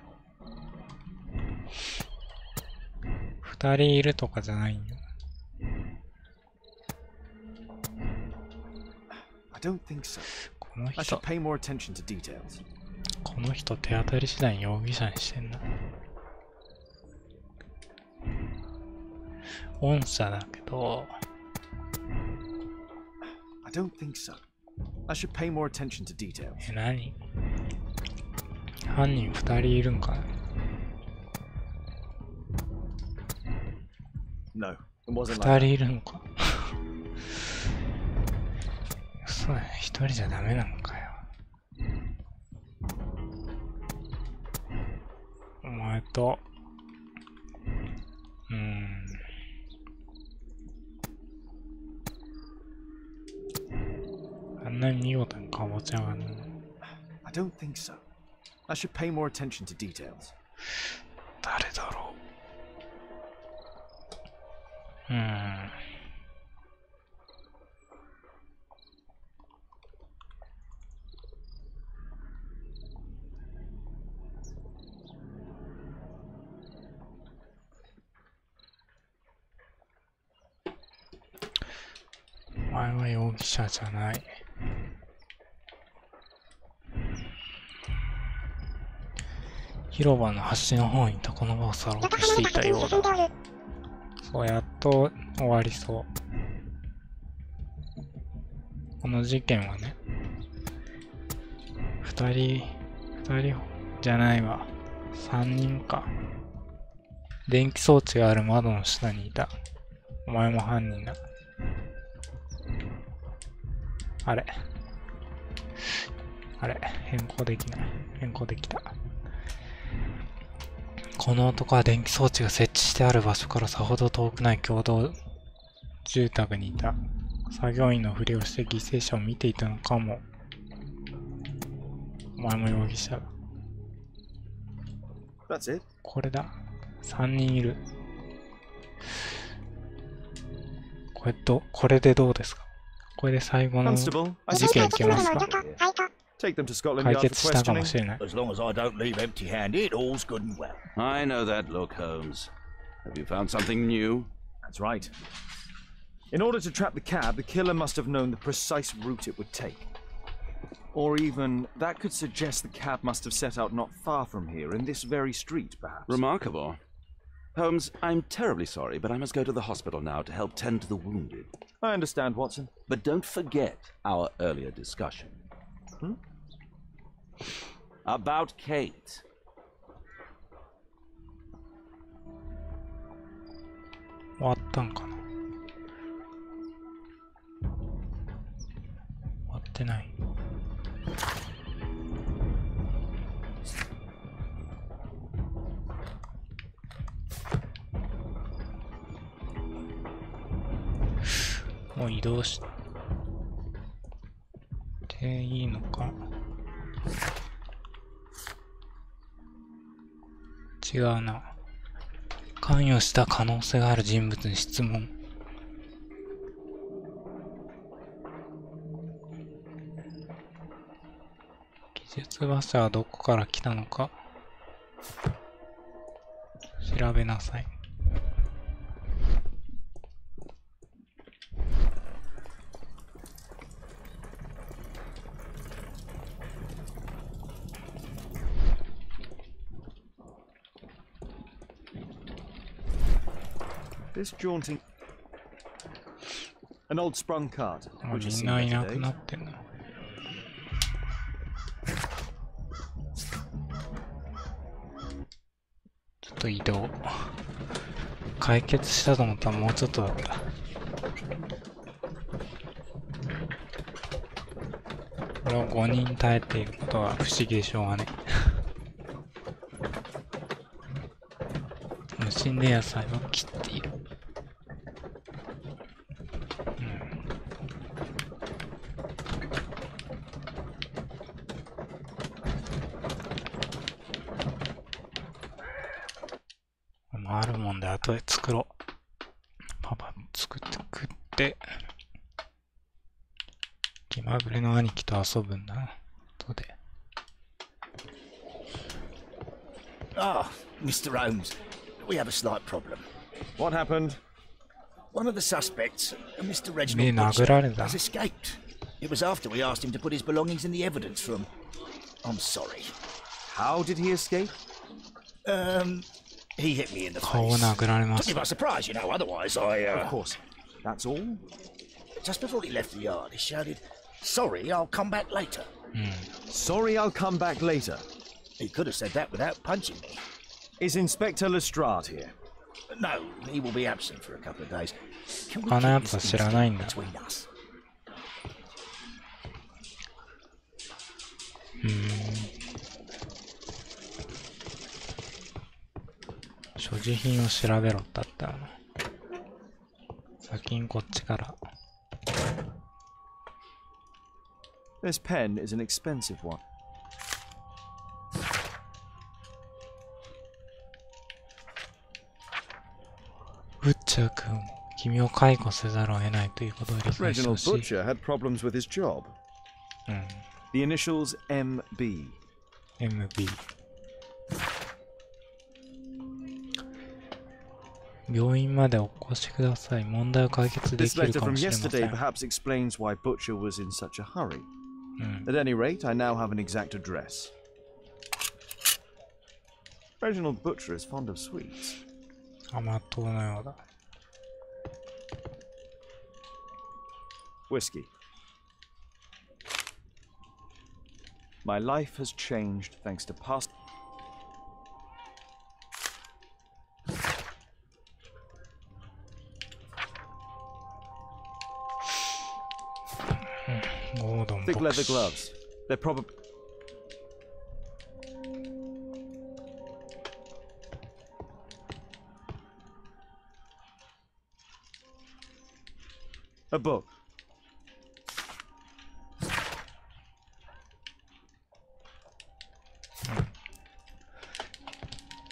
二人いるとかじゃないよ。I don't think so. この I 人 should、pay more attention to details. この人手当たり次第容疑者にしてんな。御社だけど、I don't think so. I should pay more attention to details. 何？犯人二人いるんかな？ No, it wasn't 二 like 人 that. いるのか？嘘だよ、一人じゃダメなのかよ。お前と、あんなに見事にかぼちゃがね。I don't think so. I should pay more attention to details. 誰だろう。は容疑者じゃない。広場の端の方にいたこの場を去ろうとしていたようだ。そう、やっと終わりそう。この事件はね、二人じゃないわ。3人か。電気装置がある窓の下にいた。お前も犯人だ。あれ、変更できない。変更できた。この男は電気装置が設置してある場所からさほど遠くない共同住宅にいた。作業員のふりをして犠牲者を見ていたのかも。お前も容疑者だ。That's it. これだ。3人いる。これでどうですか？これで最後の事 Constable, I 件い suspect けますか？ take them to Scotland 解 Yard 決 for したかも questioning. しれない。 As long as I don't leave empty-handed, all's good and well. I know that look, Holmes. Have you found something new? That's right. In order to trap the cab, the killer must have known the precise route it would take. Or even, that could suggest the cab must have set out not far from here, in this very street, perhaps. Remarkable. Holmes, I'm terribly sorry, but I must go to the hospital now to help tend to the wounded. I understand, Watson. But don't forget our earlier discussion. About Kate. 終わったんかな？終わってない。もう移動していいのか？違うな。関与した可能性がある人物に質問。技術馬車はどこから来たのか調べなさい。This jaunting... An old sprung cart. もう which み is ん seen ない every なく day. なってんな。ちょっと移動。解決したと思ったらもうちょっとだった。これを5人耐えていることは不思議でしょうがね。無心で野菜を切っている。あるもんで後で作ろう。パパ作って食って、気まぐれの兄貴と遊ぶんだな。後で。Ah, Mr. Holmes, we have a slight problem. What happened? One of the suspects, Mr. 目 Reginald 殴られた。 has escaped. It was after we asked him to put his belongings in the evidence room. I'm sorry. How did he escape? He hit me in the 顔を face. 殴られま Took し me た。 by surprise, you know, otherwise I, Of course. That's all? Just before he left the yard, he shouted, "Sorry, I'll come back later." Sorry, I'll come back later. He could have said that without punching me. Is Inspector Lestrade here? No, he will be absent for a couple of days. Can we 他のや keep つは this 知らないんだ。 between us? 所持品を調べろってあったな。先にこっちから。This pen is an expensive one. ブッチャー君、君を解雇せざるを得ないということを理解してほ Reginald しい。 Butcher had problems with his job. The initials MB. MB。病院までお越しください。問題を解決で This きる letter かも from しれませ yesterday ん。 perhaps explains why Butcher was in such a hurry. うん。 At any rate, I now have an exact address. Reginald Butcher is fond of sweets. 甘党のようだ。Whiskey. My life has changed thanks to past. ゴードン Thick 牧 leather 師。 gloves. They're probably. A book.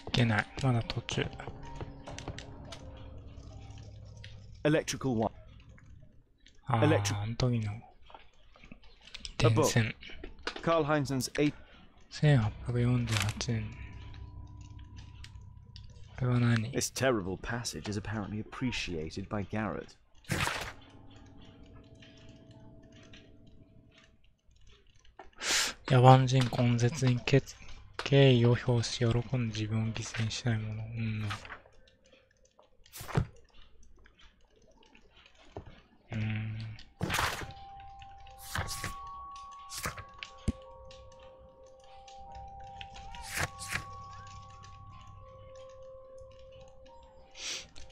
いけない。まだ途中。 Electrical one. ああ、あの時の電線。 Karl Heinzen's 8. 1848年。これは何？ This terrible passage is apparently appreciated by Garrett. 野蛮人根絶に敬意を表し喜んで自分を犠牲にしないもの。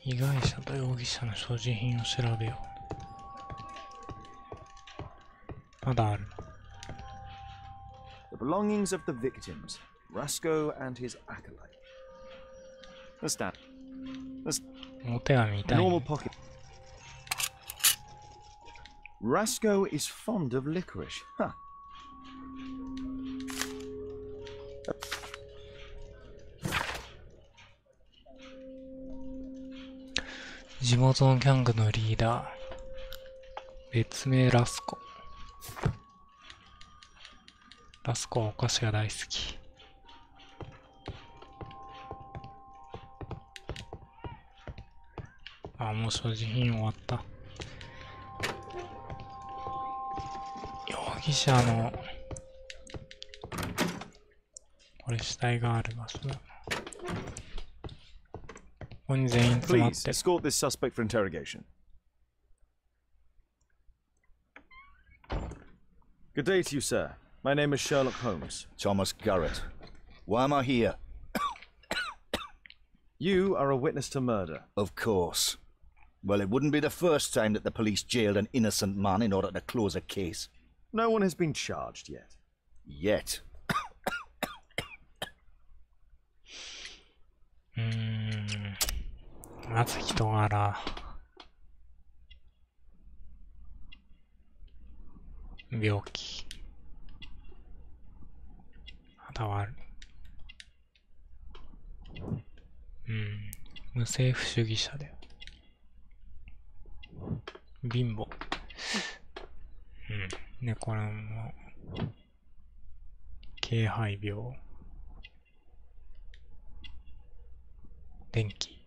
被害者と容疑者の所持品を調べよう。まだある。The belongings of the victims, Rasco and his acolyte. Understand? お手紙痛い。 Normal pocket. Rasco is fond of licorice. Huh. 地元のギャングのリーダー。別名ラスコ。ラスコはお菓子が大好き。あ、もう所持品終わった。容疑者のこれ死体がある場所だ。ここに全員詰まっ Please てる。 escort this suspect for interrogation. Good day to you, sir. My name is Sherlock Holmes. Thomas Garrett. Why am I here? You are a witness to murder. Of course. Well, it wouldn't be the first time that the police jailed an innocent man in order to close a case. No one has been charged yet. Yet. まず人柄。病気。肌悪い。無政府主義者だよ。貧乏。ね、これも、軽肺病。電気。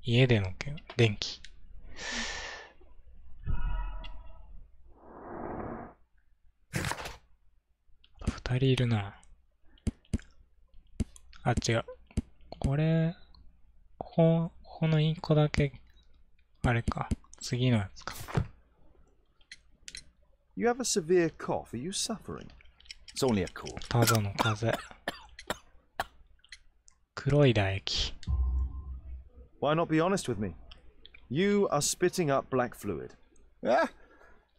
家での電気。二人いるな。あ、違う。これ、この一個だけ、あれか。次のやつか。You have a severe cough. Are you suffering? It's only a cold. ただの風邪。黒い唾液。Why not be honest with me? You are spitting up black fluid. Ah,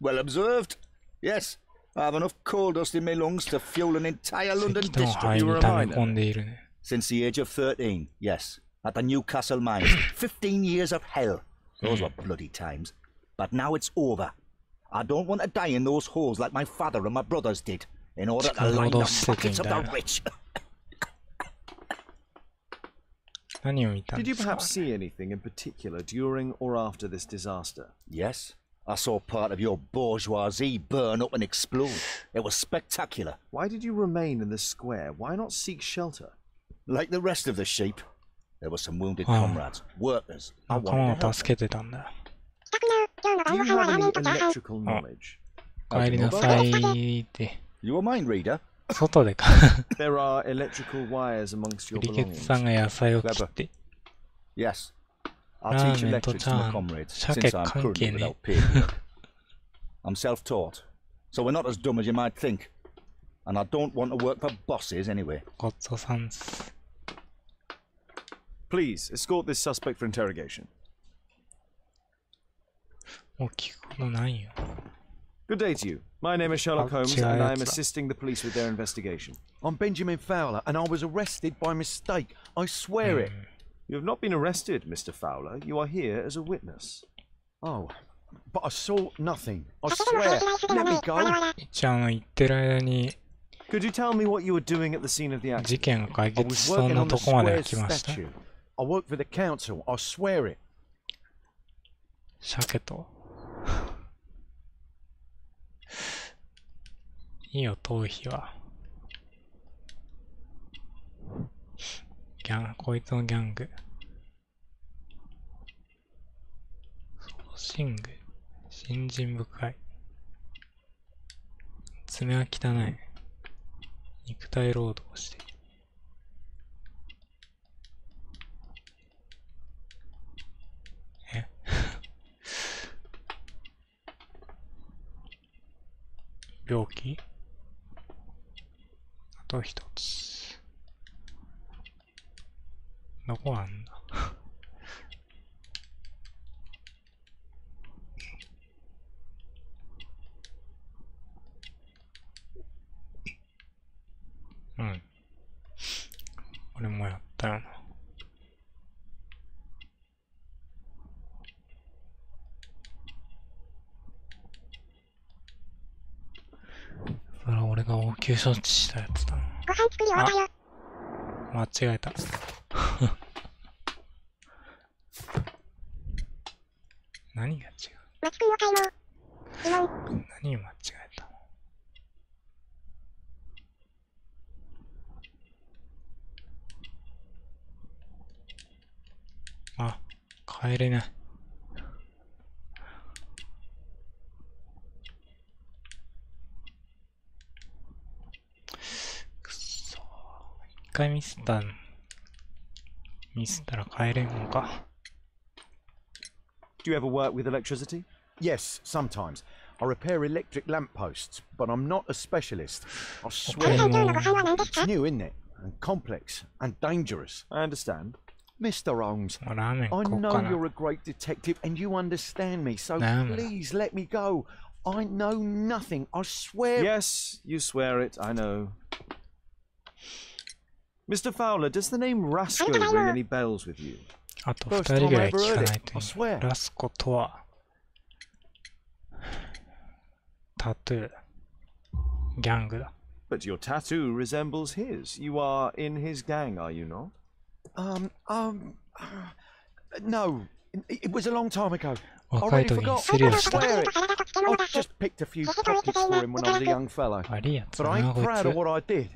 well observed. Yes, I have enough coal dust in my lungs to fuel an entire London 石炭を district. 肺に溜め込んでいるね。Since the age of 13, yes. At the Newcastle mines. 15 years of hell. Those were bloody times. But now it's over. I don't want to die in those holes like my father and my brothers did, in order to line the pockets of the rich. 何を見たん Did で you すか perhaps see anything in particular during or after this disaster? Yes, I saw part of your bourgeoisie burn up and explode. It was spectacular. Why did you remain in the square? Why not seek shelter? Like the rest of the sheep. There were some wounded Ah. comrades, workers. I 仲 wanted 間 to を help. 助けてたんだよ。したくなう。今日の Do 晩 you ご飯は have ラーメ any ンとチャーハン。 electrical knowledge? お帰りなさいって。 You a mind reader? 外でか。 There are electrical wires amongst your クリケツさ belongings. んが野菜を切って。 Yes. I'll ラ teach ーメンと electrics チャ to ー my ハン。 comrades 鮭 since I'm 関 currently 係ね without pay. I'm self-taught, so we're not as dumb as you might think. And I don't want to work for bosses anyway. ごちそうさんっす。 Please escort this suspect for interrogation. もう聞くことないよ。 Good day to you. My name is Sherlock Holmes,違う and や I'm つだ。 assisting the police with their investigation. I'm Benjamin Fowler, and I was arrested by mistake. I swear it. You have not been arrested, Mr. Fowler. You are here as a witness. Oh, but I saw nothing. I 酒でもハ swear. イスライスでも Let な me い。 go. わらわら。一応言ってる間に Could you tell me what you were doing at the scene of the accident? 事件が解 I 決 was しそう working な on と the こまで square は来ました。 statue. I work for the council. I swear it. 鮭と。いいよ、頭皮は。こいつのギャング。ソーシング。信心深い。爪は汚い。肉体労働をしている。え病気あと一つ。どこあんだうん。俺もやったよな。それは俺が応急処置したやつだな。ご飯作り終わったよ。間違えた。何が違う？松くんを買いも。疑問。何を間違えた？あ、帰れない。くそー。一回ミスったら帰れんのか。Do you ever work with electricity? Yes, sometimes. I repair electric lampposts, but I'm not a specialist. I タム swear さん今日のご飯は何ですか？ it's new, isn't it? And complex and dangerous. I understand. Mr. Holmes, もうラーメン I 食おう know かな。 you're a great detective and you understand me, so No. please let me go. I know nothing, I swear. Yes, you swear it, I know. Mr. Fowler, does the name Rasco ring any bells with you? あと First 2人 time ぐら I い ever 聞か heard ない it, と I いい。 swear. ラスコとは、タトゥー、ギャングだ。 But your tattoo resembles his. You are in his gang, are you not? No, it was a long time ago. I 若い already 時に forgot. スリを I した。 swear と it. サラダと漬物 I だし。 just picked a few pockets for him when I was a young fellow. 悪いやつ But だ I な、 ain't こい proud of つ。 what I did.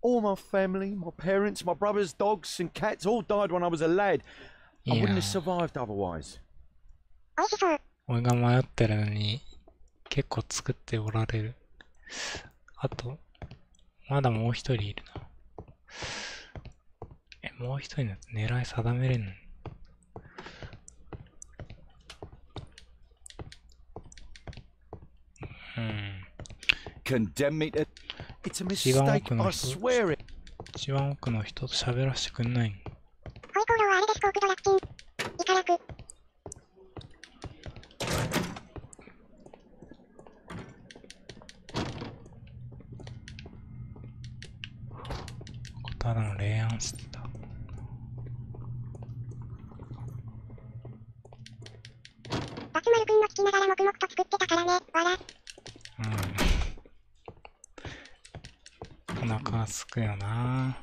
All my family, my parents, my brothers, dogs and cats all died when I was a lad. I Yeah. wouldn't have survived otherwise. 美味しそう。俺が迷ってるのに、結構作っておられる。あと、まだもう一人いるな。もう一人のやつ狙い定めれんの？ Condemn me to... It's a Shivan mistake, Okuno I Hito. swear it. 一番奥の人と喋らせてくんないの？ホイコーローはあれですコークとラッキン。イカラク。ただの霊安室だ。バツ丸くんの聞きながら黙々と作ってたからね。わら。お腹がすくよな。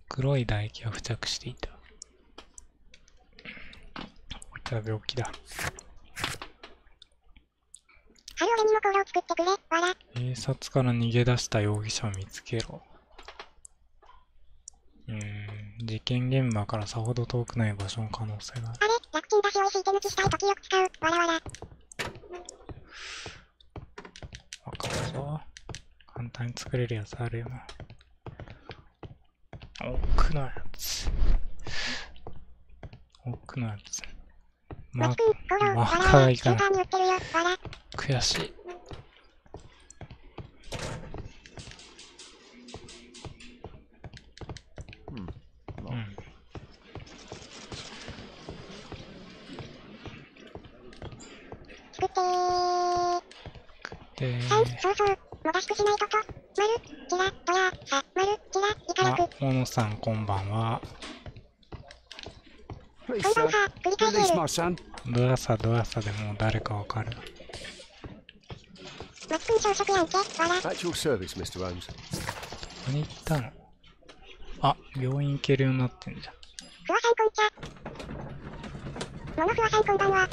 黒い唾液が付着していた。こいつは病気だ。春俺にもコーロー作ってくれ、わら。警察から逃げ出した容疑者を見つけろ。事件現場からさほど遠くない場所の可能性がある。あれ、楽ちんだし美味しい手抜きしたいときよく使う、わらわら。わかるぞ。簡単に作れるやつあるよな。奥のやつ。奥のやつ。マーカーがいかない。悔しい。作ってー。そうそう、もだしくしないとと。まる、キラ、とや、さ、まる、キラ、いかなく。小野さんこんばんは。Please, sir, release my son. ドヤさでもう誰かわかる。松君朝食やんけ、わら。Actual service, Mr. Holmes. どこに行ったの？あ、病院行けるようになってんじゃん。ふわさんこんちゃ。モノふわさんこんばんは。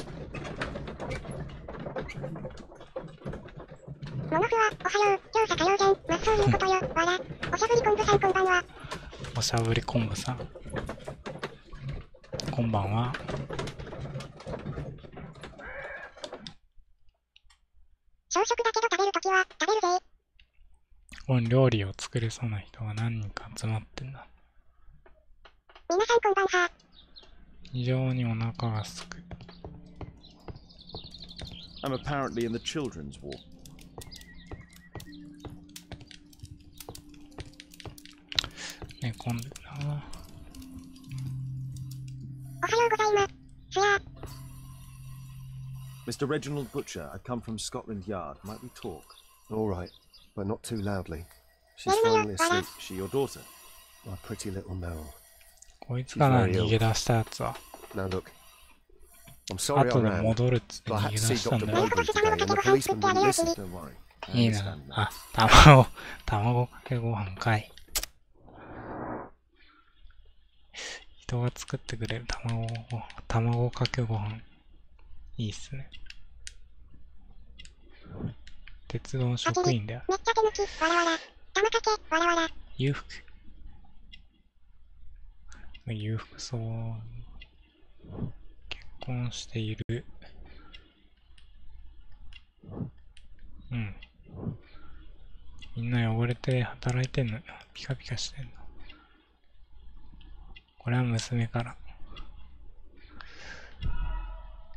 モノふわ、おはよう。今日さ火曜じゃん。まっそういうことよ、わら。おしゃぶり昆布さんこんばんは。おしゃぶり昆布さん。こんばんは。朝食だけど食べるときは食べるぜ。この料理を作れそうな人が何人か集まってんだ。皆さんこんばんは。非常にお腹がすく。I'm apparently in the children's ward. 寝込んでるな。おはようございます。すや。Mr. Reginald Butcher, I come from Scotland Yard. Might we talk? All right, but not too loudly. She's Well, finally asleep. Is she your daughter? My pretty little Meryl. こいつかな、逃げ出したやつは。 Now look, I'm sorry I 後で ran, 戻るっつって but I 逃 had げ to 出 see したん Dr. だよ。 Baldwin today, and the policeman wouldn't listen. Don't worry. I いいな understand。that. あ、卵かけご飯かい。人が作ってくれる卵かけご飯。いいっすね。鉄道職員だよ。めっちゃ手抜き、わらわら。玉かけ、わらわら。裕福。裕福そう。結婚している。うん。みんな汚れて働いてんのよ。ピカピカしてんの。これは娘から。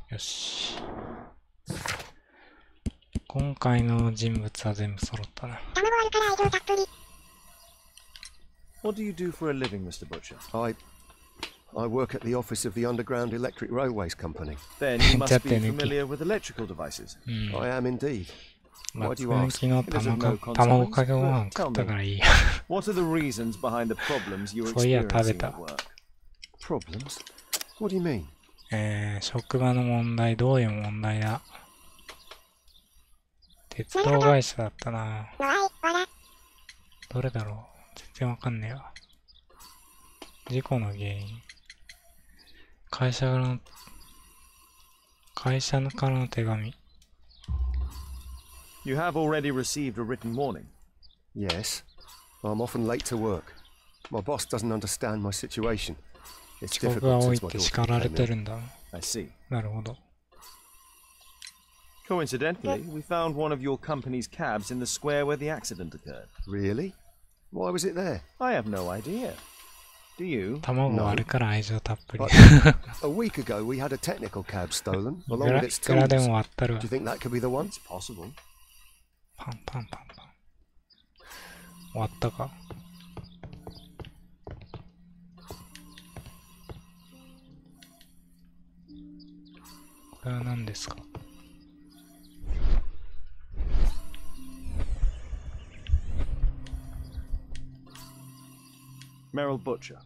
よし。今回の人物は全部揃ったな。卵あるから愛情たっぷり。What do you do for a living, Mr. Butcher? I work at the office of the Underground Electric Railways Company. Then you must be familiar with electrical devices. I am indeed. まあ、 Why do you 昨 ask? 日卵かけご飯食ったからいいや。What are the reasons behind the problems you're そういや、食べ experiencing た at。work? Problems? What do you mean? 職場の問題、どういう問題だ？鉄道会社だったな。の愛、わら。どれだろう？全然わかんねえわ。事故の原因。会社からの手紙。You have already received a written warning. Yes. I'm often late to work. My boss doesn't understand my situation. It's 遅刻が difficult 多い since っ my て daughter 叱られ came て in. るんだ。I see. なるほど。Coincidentally, we found one of your company's cabs in the square where the accident occurred. Really? Why was it there? I have no idea. Do you? 卵あるから愛情たっぷり。 A week ago we had a technical cab stolen, い along くら with い its くらで tools. も割ったる Do わ you。think that could be the one? It's possible. パンパンパンパン。割ったか。これは何ですか？Meryl Butcher.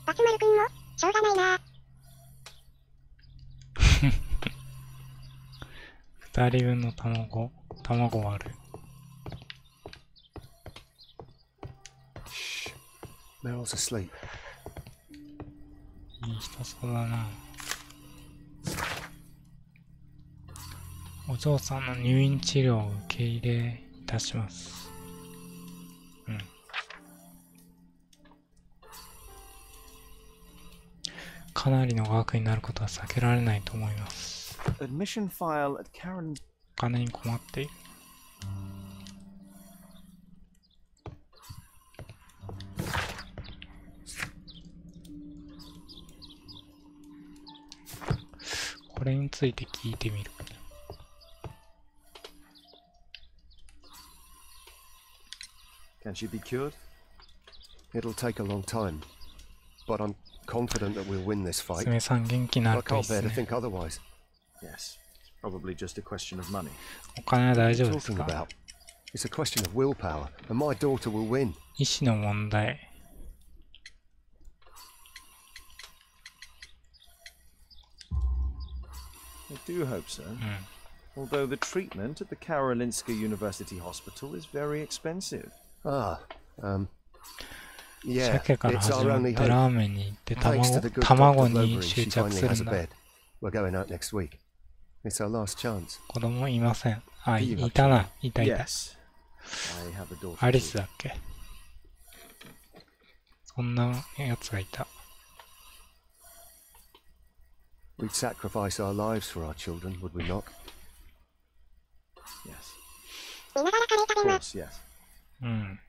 バツ丸くんも、しょうがないな。2人分の卵割る。Shh. Meryl's asleep. いい人そうだな。お嬢さんの入院治療を受け入れいたします。うん。かなりの額になることは避けられないと思います。Admission file at Karen. お金に困っている。これについて聞いてみる。Can she be cured? It'll take a long time, but I'm confident that we'll win this fight. 娘さん元気にな I るといい can't で bear す to ね。 think otherwise. Yes. Probably just a question of money. お金は大 What are 丈 you 夫です talking か？ about? It's a question of willpower, and my daughter will win. 医師の問題。I do hope so. うん。 Although the treatment at the Karolinska University Hospital is very expensive. Ah, yeah, 鮭から it's 始 our まっ only てラー hope. メンに行って Thanks to the good 卵 Dr. に Lowbury, 執 she 着 finally する has ん a だ。 bed. We're going out next week. It's our last chance. 子供いません。あ、 Do you have いたな。いたいた。 Yes. I have a daughter. アリスだっけ？そんなやつがいた。We'd sacrifice our lives for our children, would we not? Yes. 見ながらカレー Of 食べます course, yes. うん。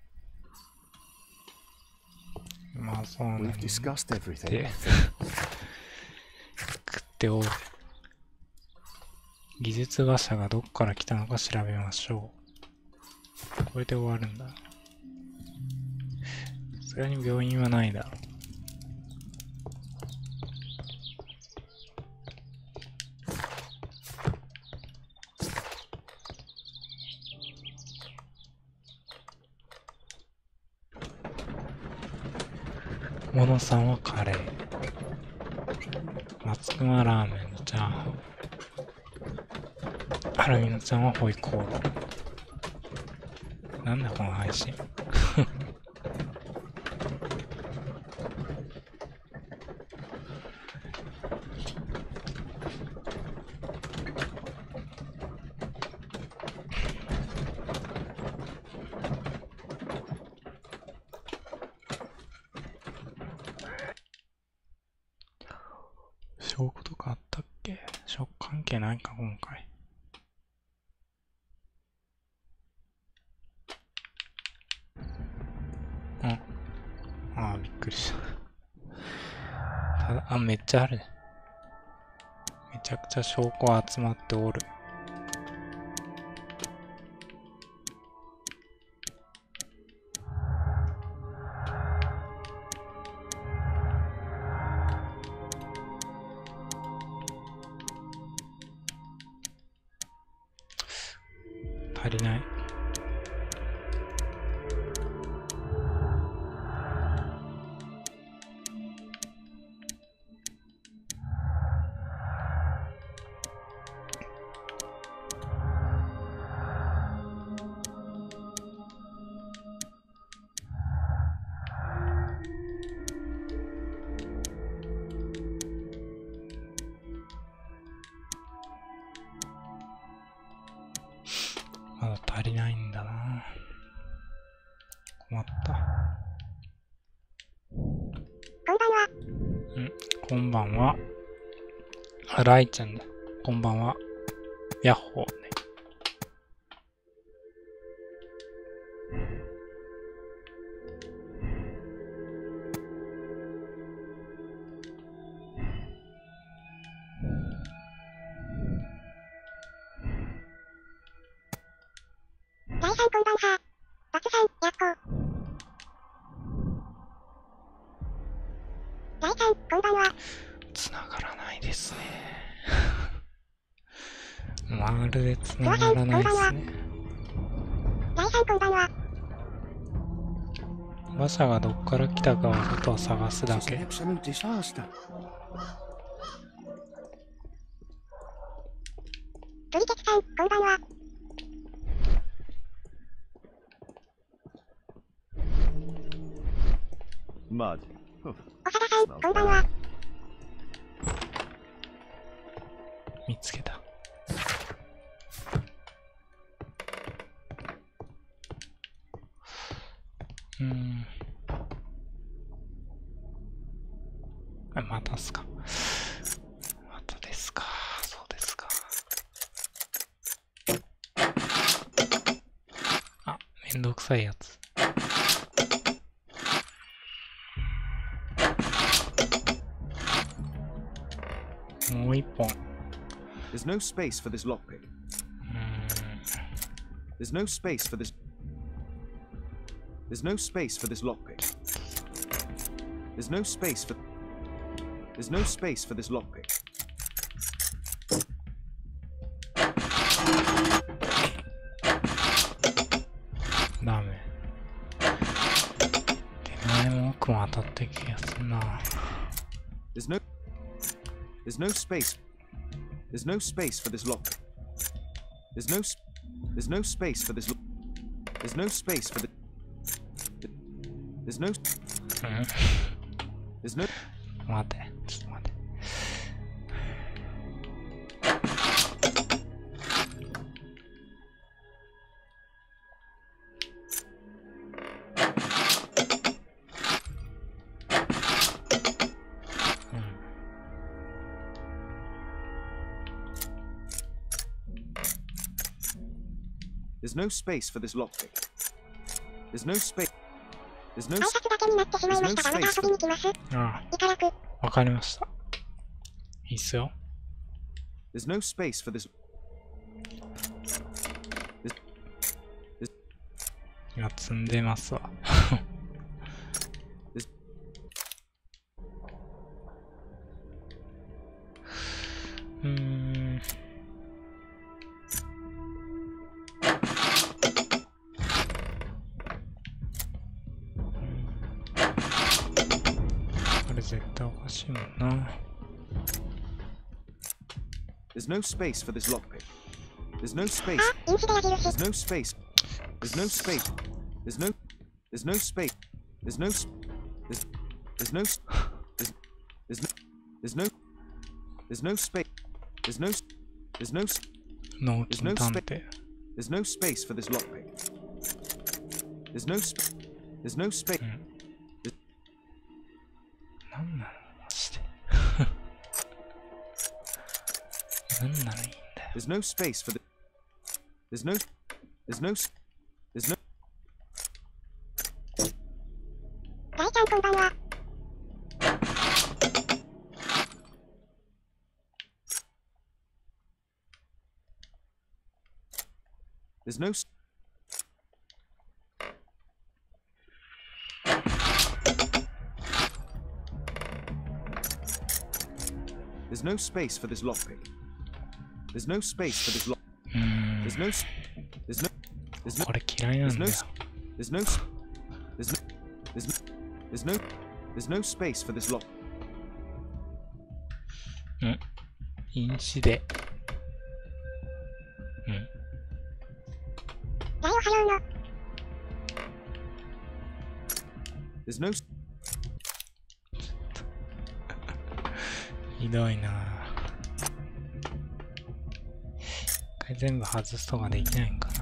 まあそうなん We've で discussed everything. で食っておる。技術馬車がどこから来たのか調べましょう。これで終わるんだ。さすがに病院はないだろう。モノさんはカレー。松くんはラーメンのチャーハン。ハラミノちゃんはホイコーロー。なんだこの配信。証拠とかあったっけ？証拠関係ないか今回。ああ、びっくりした。ただ、あ、めっちゃあるね。めちゃくちゃ証拠集まっておる。足りない。まだ足りないんだな。困った。こんばんは。こんばんは。あ、ライちゃんだ。こんばんは。ヤッホーね。ライさんこんばんは。バツさん、やっほー。ライさん、こんばんは。繋がらないですね。まるで繋がらないですね。ライさんこんばんは。馬車がどっから来たかを外を探すだ It's an け。 absolute disaster. トリケツさん、こんばんは。Mud. 長田さん、こんばんは。見つけた。またっすか。またですか。そうですか。あ、めんどくさいやつ。もう一本。There's no space for this lockpick. There's no space for this. There's no space for this lockpick. There's no space for. There's no space for this lockpick. ダメ。手前も奥も当たって気がするな。There's no. There's no space. There's no space for this lockpick. There's no. There's no space for this. There's no space for the. There's no. There's no. 待て、ちょっと待て。There's no space for this lockpick. There's no space. There's no. 挨拶だけになってしまいましたが、また遊びに来ます。あいからく。あ、わかりました。いいっすよ。There's no space for this. 今積んでますわ。これ絶対おかしいもんな。There's no space for this lockpick. There's no space. あ、インチで矢印。 There's no space. There's no space. There's no. There's no space. There's no. There's. There's no. There's. There's no. There's no. There's no space. There's no. There's no. 脳筋探偵。There's no space for this lockpick. There's no. There's no space. なんなのマジで。なんならいいんだよ。There's no space for the. There's no. There's no. There's no. 大ちゃんこんばんは。There's no. There's no space for this lockpick. There's no space for this lock. There's no. There's no. There's no. これ嫌いなんだよ。There's no. There's no. There's no. There's no. There's no space for this lock. 因子で。大おはようの。There's no. ひどいな。一回全部外すとかできないんかな。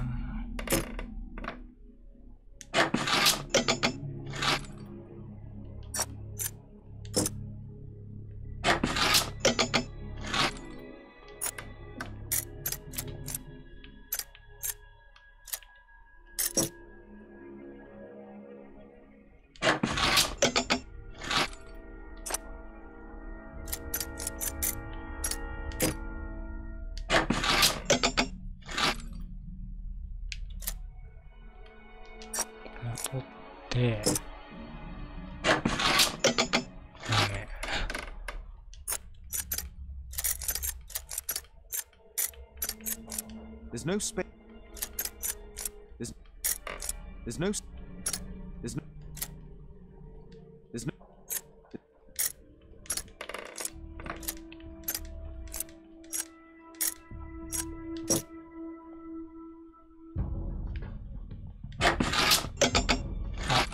取ってダメ。There's no space. There's no. There's no. There's no. Ah,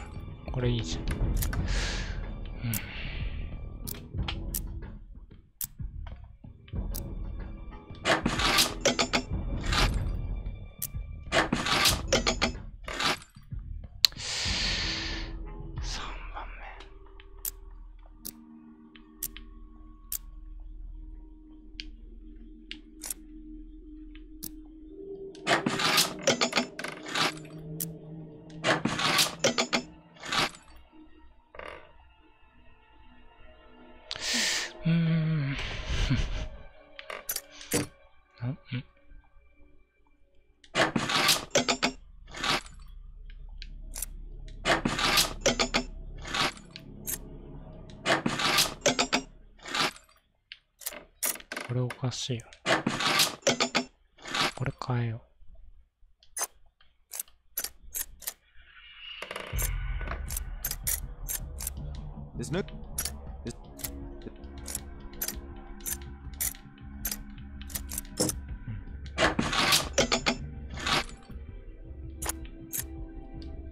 これいいじゃん。これおかしいよ。これ変えよう。There's no.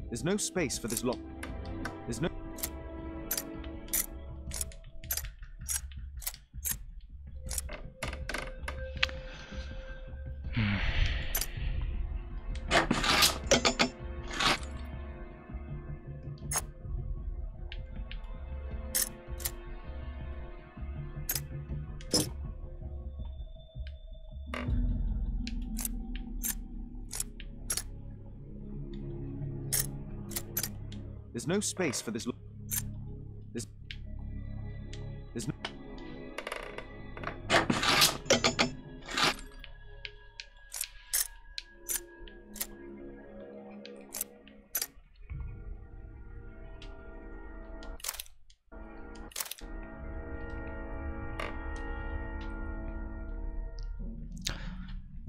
There's no space for this lock. There's no. There's no space for this. There's no.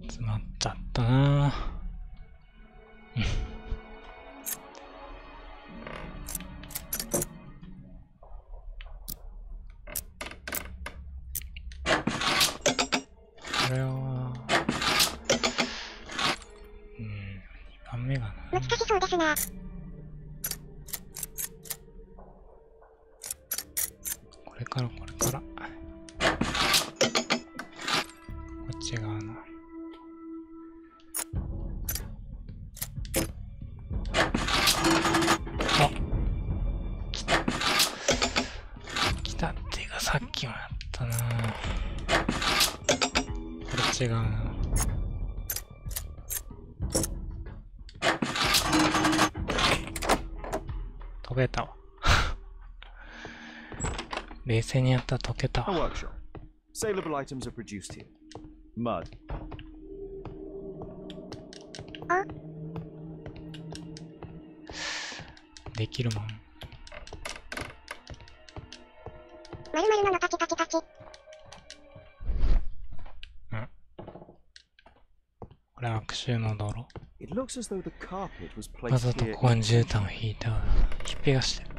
詰まっちゃったなぁ。これは、2番目がな。難しそうですな。これから。こっち側な。あ、来たっていうかさっきもやったなぁ。違うな。溶けたわ。冷静にやったら溶けたわ。A workshop. Saleable items are produced here. Mud. できるもん。〇〇なのパチパチパチ。これ悪臭の泥。 It looks as though the carpet was わ placed ざと here. ここに絨毯を引いたわ。ひっぺがしてる。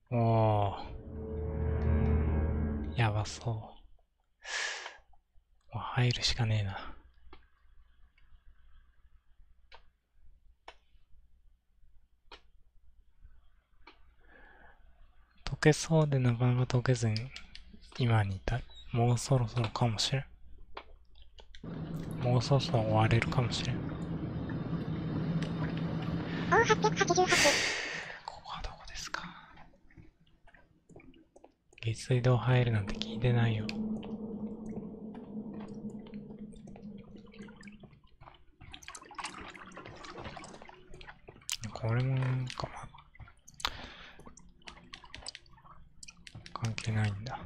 おー。やばそう。もう入るしかねえな。溶けそうでなかなか溶けずに今に至る。もうそろそろかもしれん。もうそろそろ終われるかもしれん。おー、888。ここはどこですか。下水道入るなんて聞いてないよ。これもなんか関係ないんだ。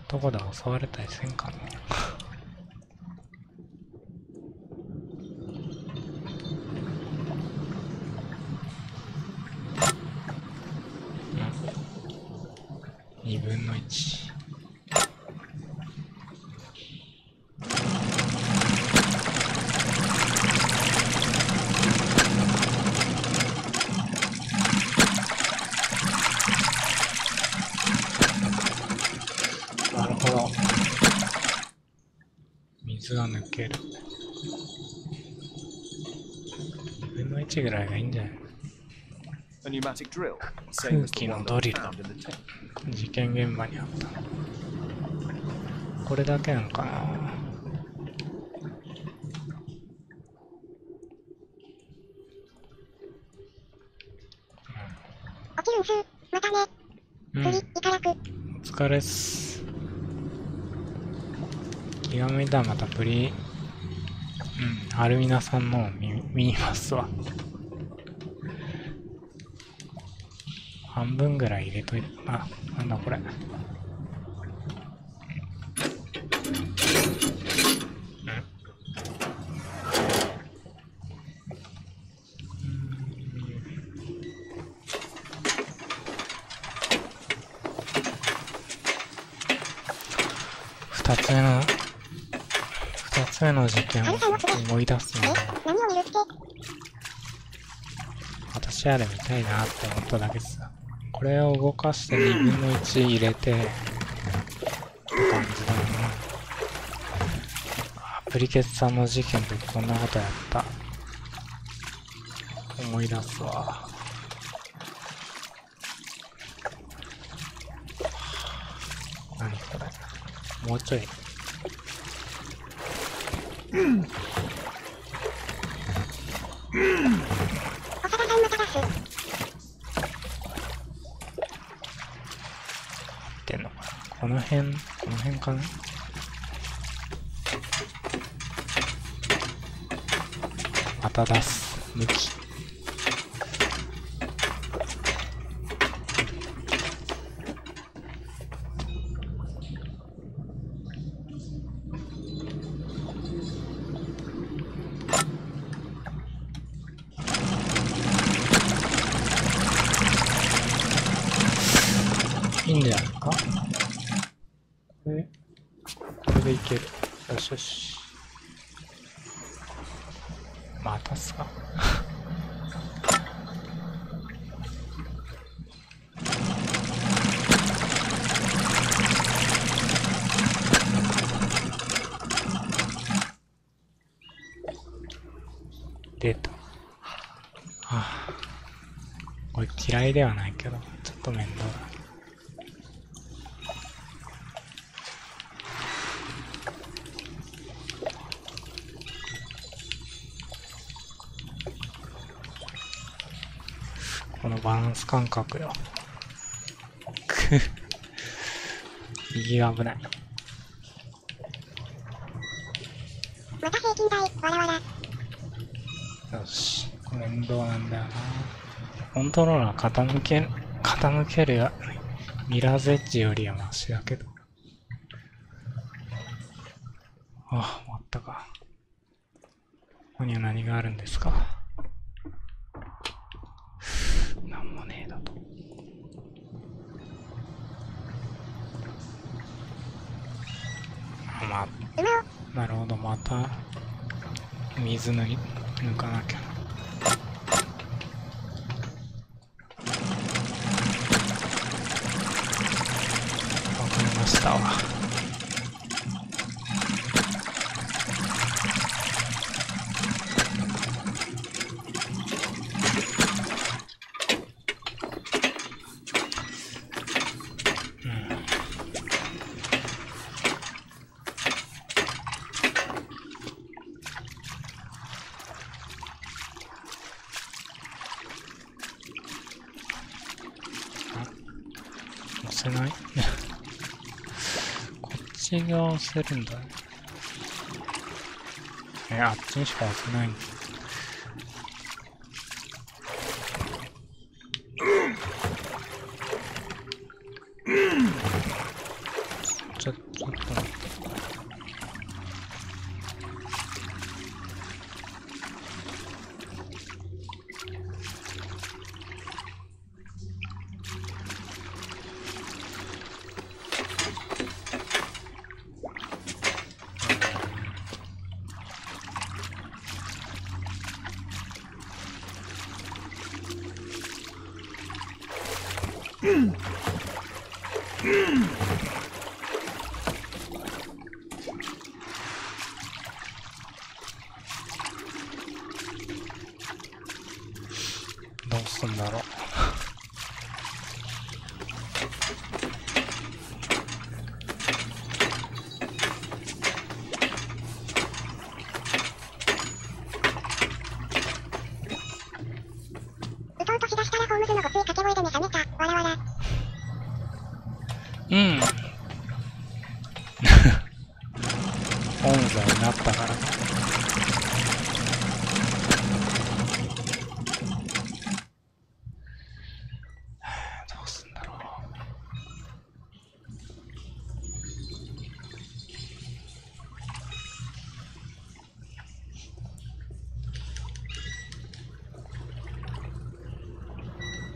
どこで襲われたりせんかな。2分の1。なるほど。水が抜ける。2分の1ぐらいがいいんじゃない？ A pneumatic drill, 空 same as 気 the の one ド that リ was ル。 found in the tent. 事件現場にあった。これだけなのかな。起きるんす。またね。釣り、いただく。お疲れっす。気が向いたらまたプリうん、アルミナさんのを見ますわ。半分ぐらい入れといて、あ、なんだこれ。二つ目の事件を思い出すの。私あれ見たいなって思っただけです。これを動かして2分の1入れてって感じだな。プリケツさんの事件でこんなことやった。思い出すわ。何これ。もうちょい。ってんのかな。この辺かな。また出す。向き。いいんじゃないか。これでいける。よしよし。またすか。出た。はあ、これ嫌いではないけど、ちょっと面倒だ。このバランス感覚よ。右が危ない。また平均台、わらわら。よし、面倒なんだよな。コントローラー傾けるやミラーズエッジよりはマシだけど。あ、終わったか。ここには何があるんですか。なんもねえだと。あ、なるほど、また水抜かなきゃ。わかりましたわ。押せないこっちが押せるんだね。あっちにしか押せないんだ。ちょっと待って。どうすんだろう。うとうとしだしたらホームズのごつい掛け声で目覚めた。わらわら。うん。ホームズになったから。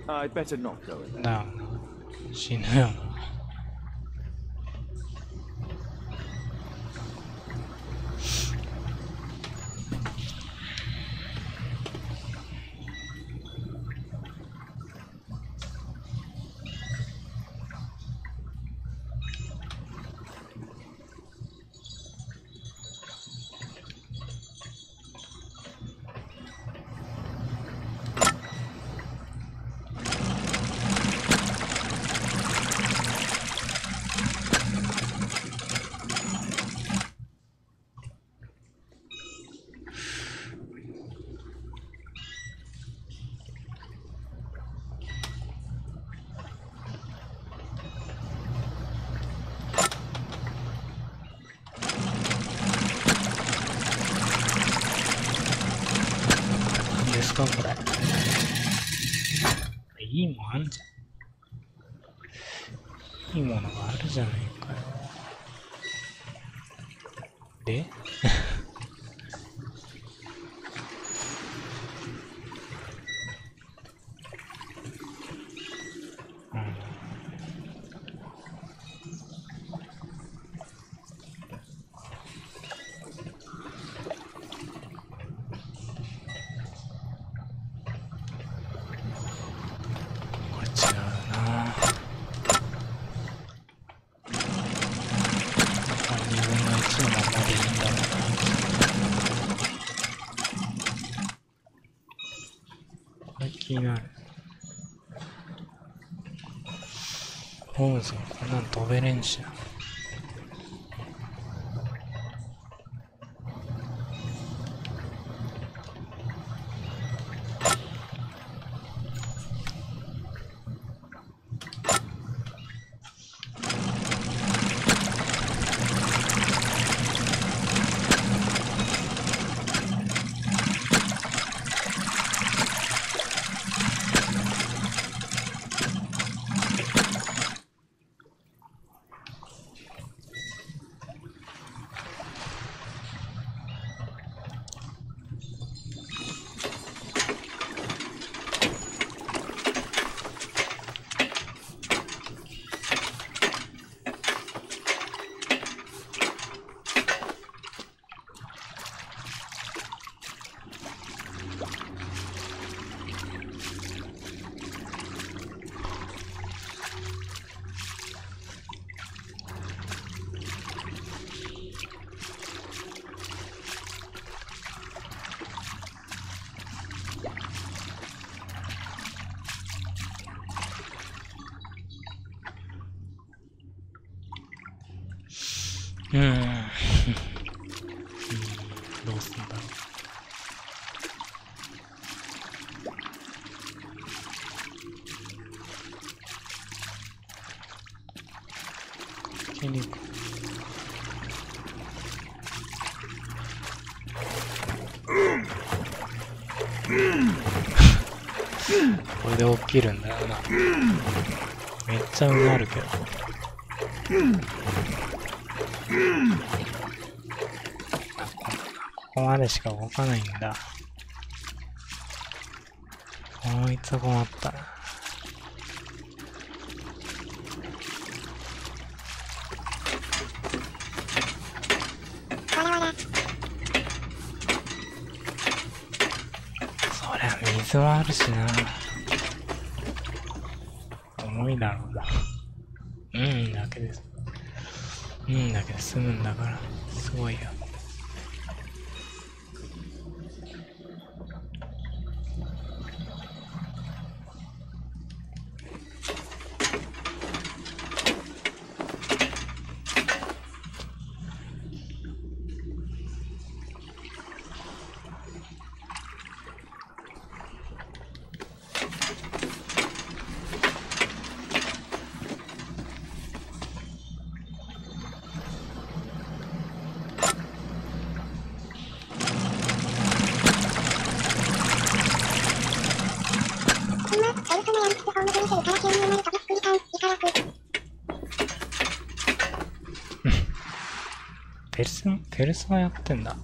I'd better not go in there. だよな。死ぬよな。これいいもんあんじゃん。いいものがあるじゃないかよ。で気になる。ホームズもこんなん飛べれんしな。どうすんだろう。かけに行く。これで起きるんだよな。めっちゃうなるけど。ここまでしか動かないんだ。こいつは困ったな。そりゃ水はあるしな。重いだろうな。だけです。だけで済むんだから、すごいよ。ペルソナやってんだ。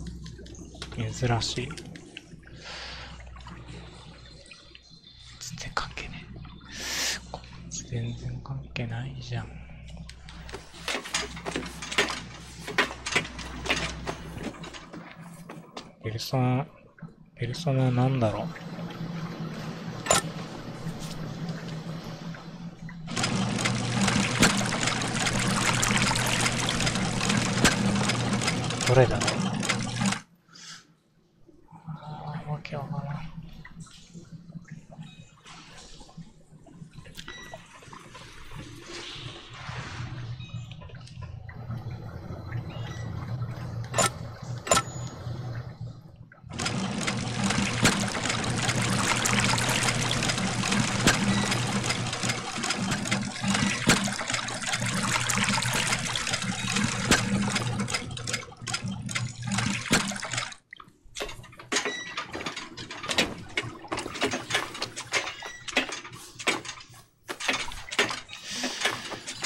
珍しい。全然関係ねえ。全然関係ないじゃん。ペルソナなんだろう。どれだろう。わけわからん。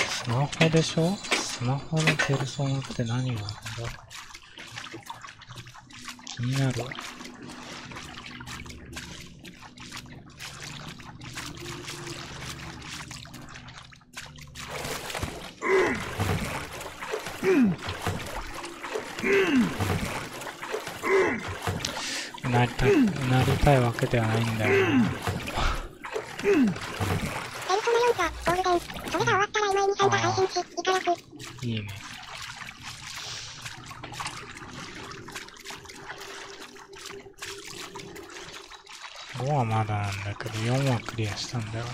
スマホでしょ？スマホのペルソナって何があるんだ？気になるわ。なりたいわけではないんだよな。ペルソナ4とゴールデン、それが終わったら今井に参加配信し、いかやく。いいね。5はまだなんだけど、4はクリアしたんだよな。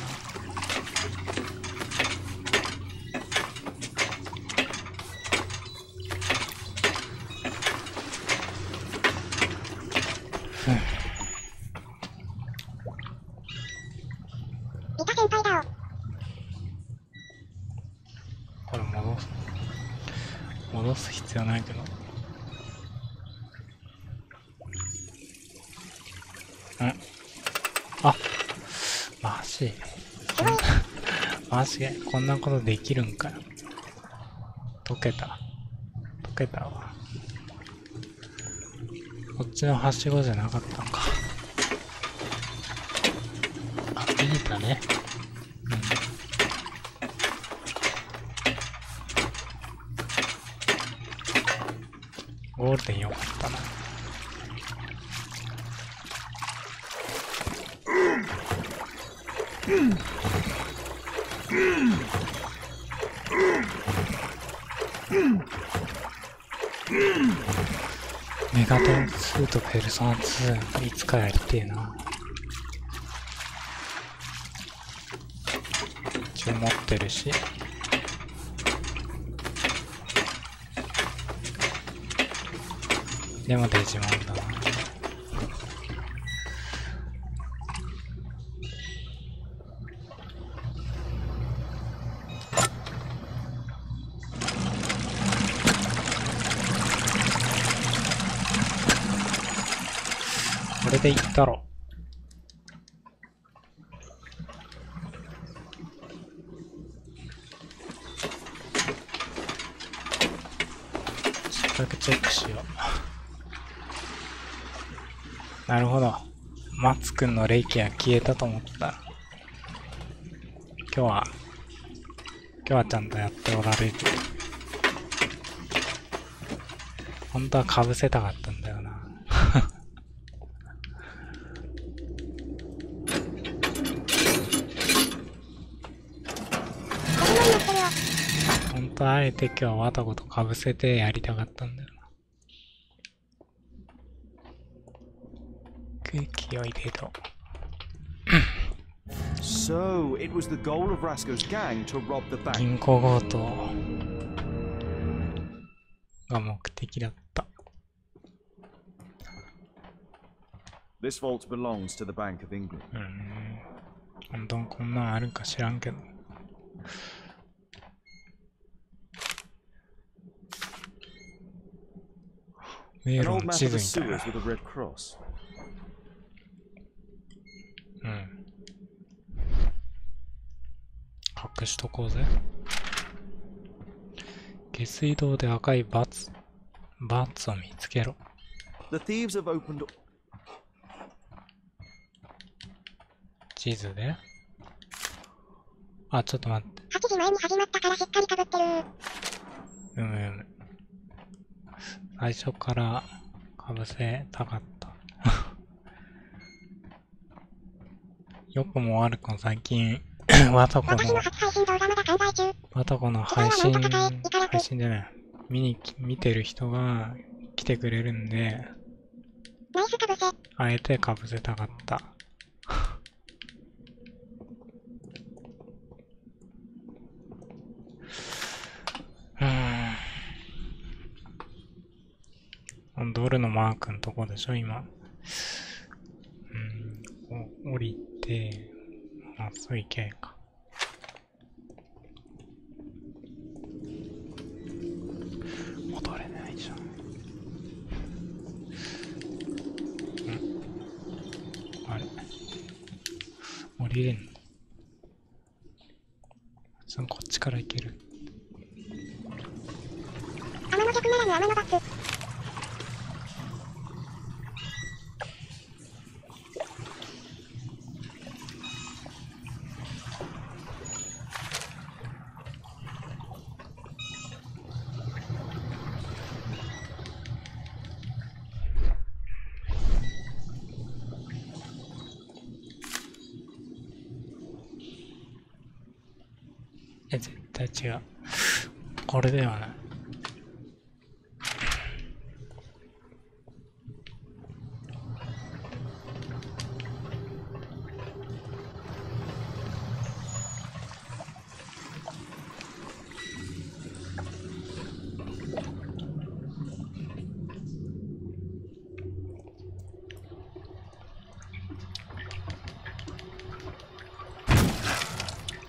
リタ先輩だお。これ戻す必要ないけど。あ、マジマジでこんなことできるんかよ。溶けたわ。こっちのはしごじゃなかったのか。あ、ビータね。ゴールデンよかったな。メガテン2とペルソナ2いつかやりてえな。一応持ってるし。でもデジモンだな。これでいったろ。ちょっとだけチェックしよう。なるほど。マツくんの霊気が消えたと思った。今日はちゃんとやっておられる。本当は被せたかったんだよな。本当はあえて今日はわたこと被せてやりたかったんだよな。空気を入れろ。So, it was the goal of Rasco's gang to rob the bank. 銀行強盗が目的だった。This vault belongs to the Bank of England. 本当にこんなんあるか知らんけど。迷 An 路 old の map 地 of 図 the みたいな。 sewers with a red cross. 隠しとこうぜ。下水道で赤いバツを見つけろ。The thieves have opened. 地図であ、ちょっと待って。8時前に始まったからしっかり被ってる。最初から被せたかった。よくも悪くも最近、わたこの配信でね、見てる人が来てくれるんで、あえて被せたかった。ドルのマークのとこでしょ、今。降りて、まっすぐ行けか。戻れないじゃん。あれ降りれんの？こっちから行ける。天の逆ならぬ天のバツ。絶対違う。これではない。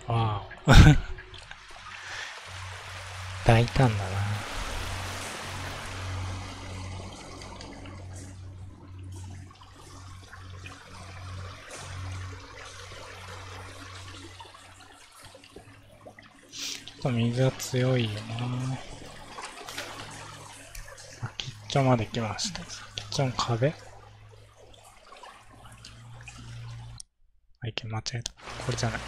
わお。大胆だな。ちょっと水が強いよな。先っちょまで来ました。先っちょの壁？あ、いけ、間違えた。これじゃない。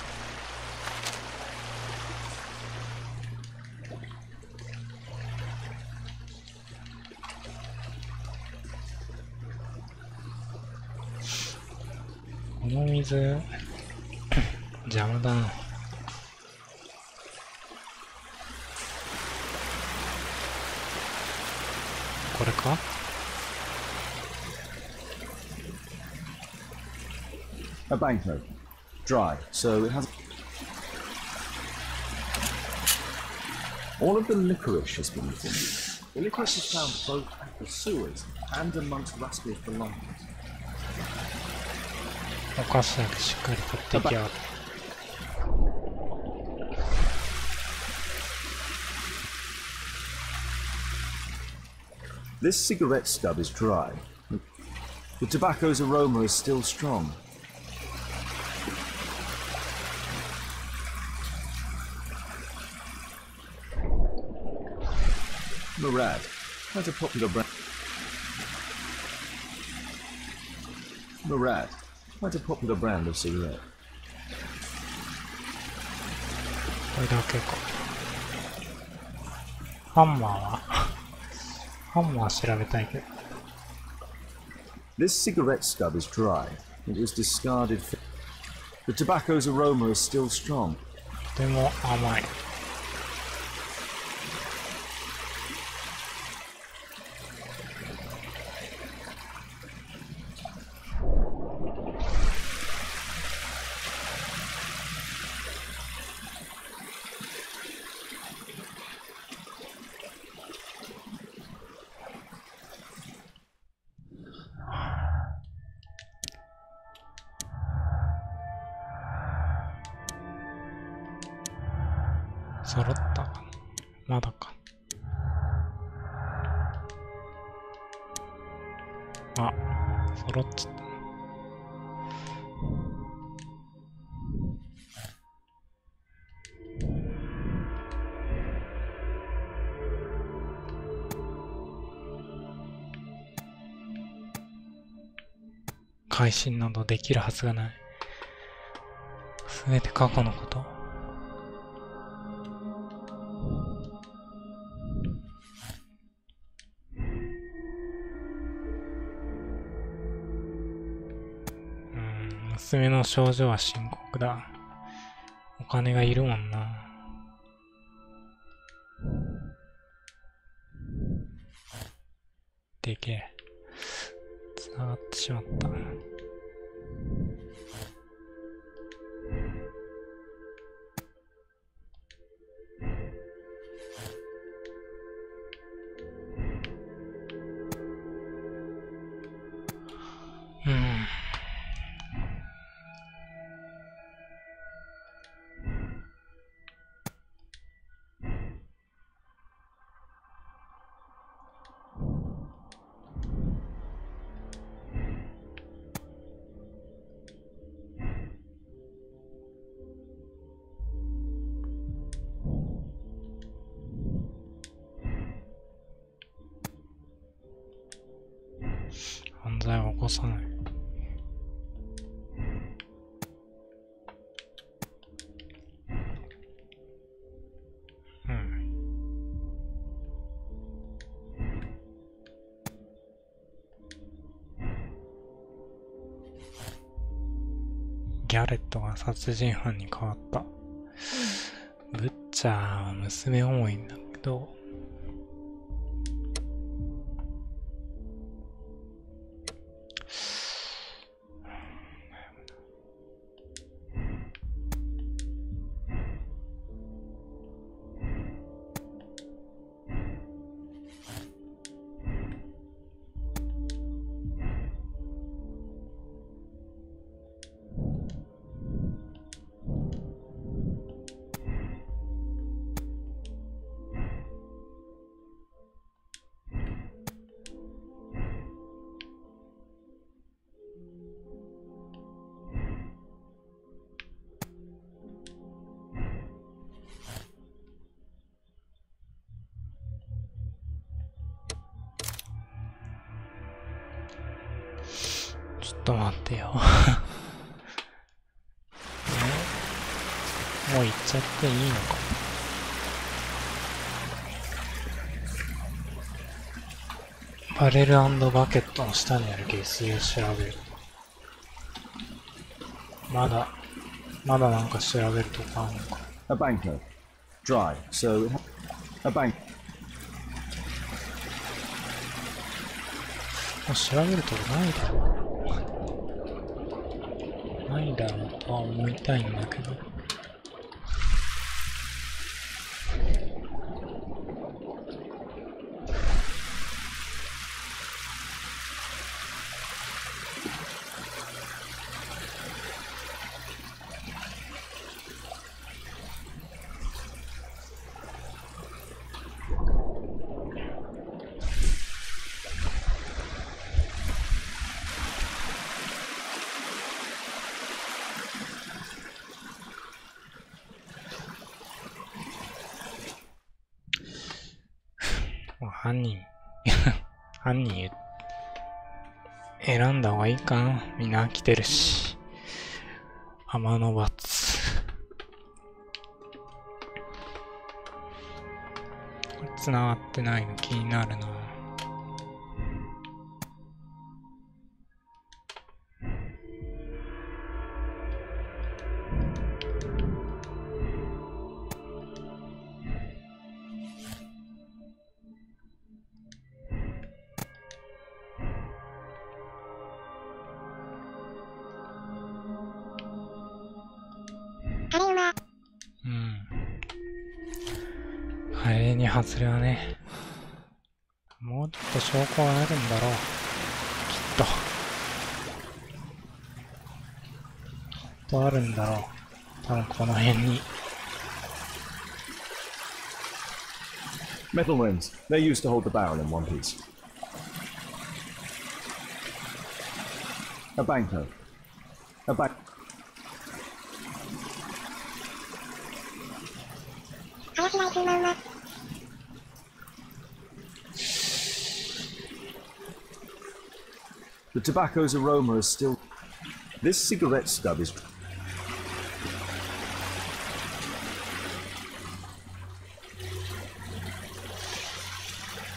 この水、邪魔だな。これか？A banknote. Dry, so it has... All of the licorice has been removed. The licorice is found both at the sewers and amongst Rascal's belongings. お菓子だけしっかり取っていきやがって。This cigarette stub is dry. The tobacco's aroma is still strong. Murad, quite a popular brand. Murad, quite a popular brand of cigarette. これだけか。ハンマー調べたいけど。This cigarette stub is dry. It was discarded. The tobacco's aroma is still strong. とても甘い。揃ったかな？まだか。あ、揃っちゃった。改心などできるはずがない。すべて過去のこと。娘の症状は深刻だ。お金がいるもんな。でけえ。繋がってしまった。犯罪は起こさない。ギャレットが殺人犯に変わった。ブッチャーは娘思いんだけど、ちょっと待ってよ。もう行っちゃっていいのか。バレル&バケットの下にある下水を調べる。まだなんか調べるとこあるのか。A banker. Dry, so a bank. 調べるとこないだろう。ないだろうとは思いたいんだけど。犯人選んだ方がいいかな。みんな来てるし。天の罰。これ繋がってないの気になるな。カレーに外れはね。もうちょっと証拠があるんだろう。きっと。きっとあるんだろう。多分この辺に。Metal rims. They're used to hold the barrel in one piece. A banker. A bank. The tobacco's aroma is still... This cigarette stub is...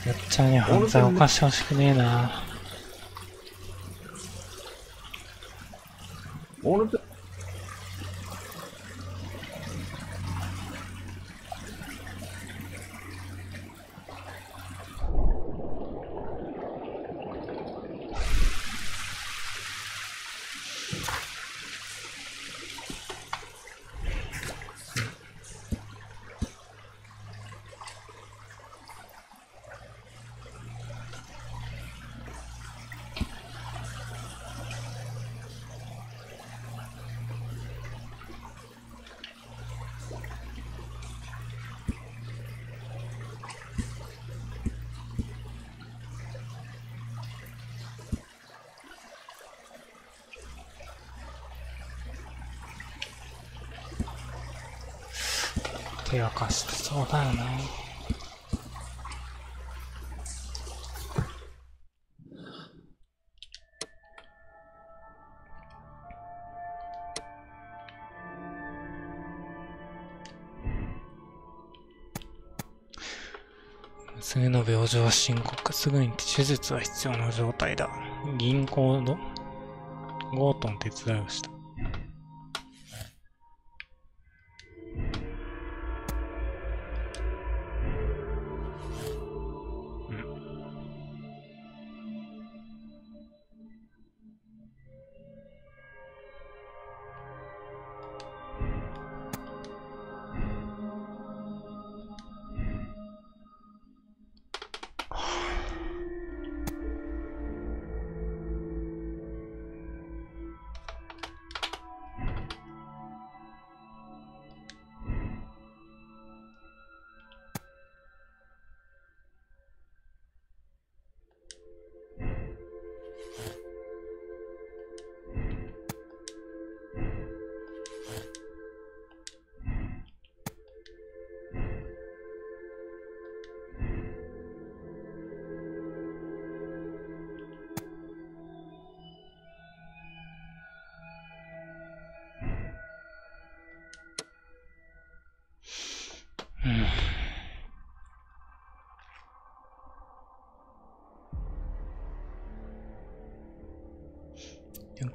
やっちゃんに犯罪を犯してほしくねえな。All of the手明かしてそうだよな。娘の病状は深刻。すぐに手術が必要な状態だ。銀行の強盗の手伝いをした。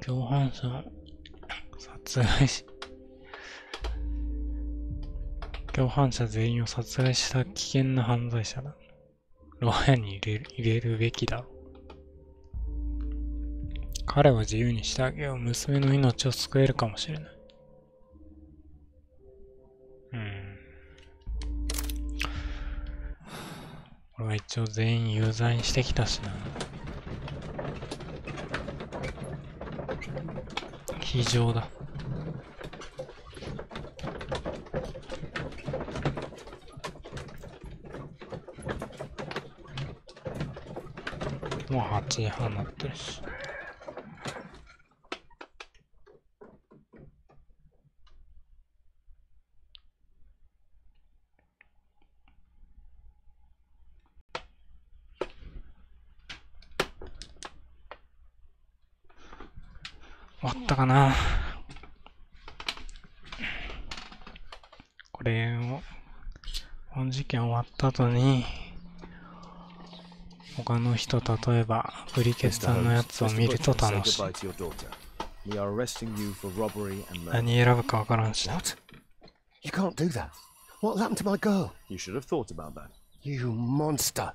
共犯者を殺害し、共犯者全員を殺害した危険な犯罪者だ。牢屋に入れるべきだろう。彼を自由にしてあげよう。娘の命を救えるかもしれない。俺は一応全員有罪にしてきたしな。非常だ。もう8時半になってるし。終わったかな。これを、この事件終わった後に、他の人、例えば、ブリケツさんのやつを見ると楽しい。何選ぶかわからんし。What? You can't do that. What happened to my girl? You should have thought about that. You monster.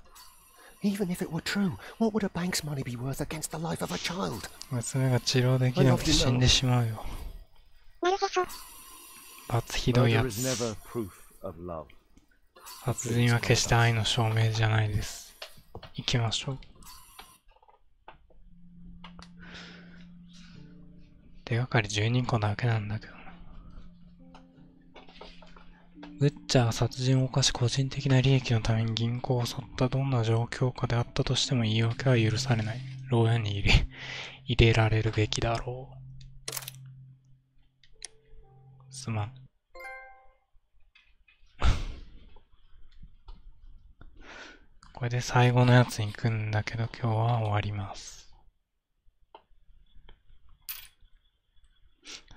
Even if it were true, what would a bank's money be worth against the life of a child? 娘が治療できなくて死んでしまうよ。なるへそ。罰ひどいや Murder つ。 is never proof of love. 殺人は決して愛の証明じゃないです。行きましょう。手がかり12個だけなんだけどな。ブッチャーは殺人を犯し個人的な利益のために銀行を襲った。どんな状況下であったとしても言い訳は許されない。牢屋に入れられるべきだろう。すまん。これで最後のやつに行くんだけど今日は終わります。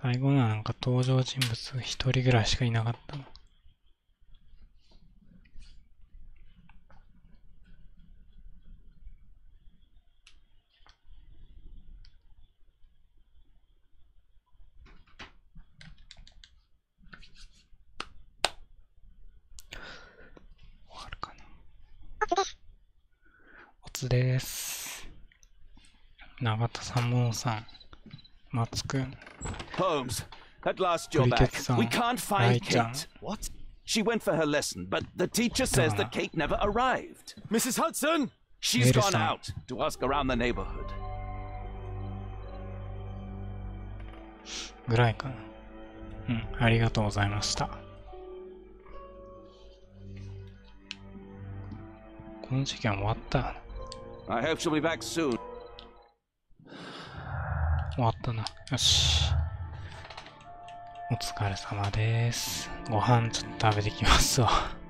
最後のはなんか登場人物一人ぐらいしかいなかったの。つです。永田さん、モンさん、松くん、 Holmes, at last you're 栗 back. 鉄さん、 We can't ラ find イちゃん、 Kate. What? She went for her lesson, but the teacher says that Kate never arrived. Mrs. Hudson! She's gone Wilson. out to ask around the neighborhood. ぐらいかな。うん、ありがとうございました。この事件終わった。 I hope she'll be back soon. 終わったな。よし。お疲れ様です。ご飯ちょっと食べてきますわ。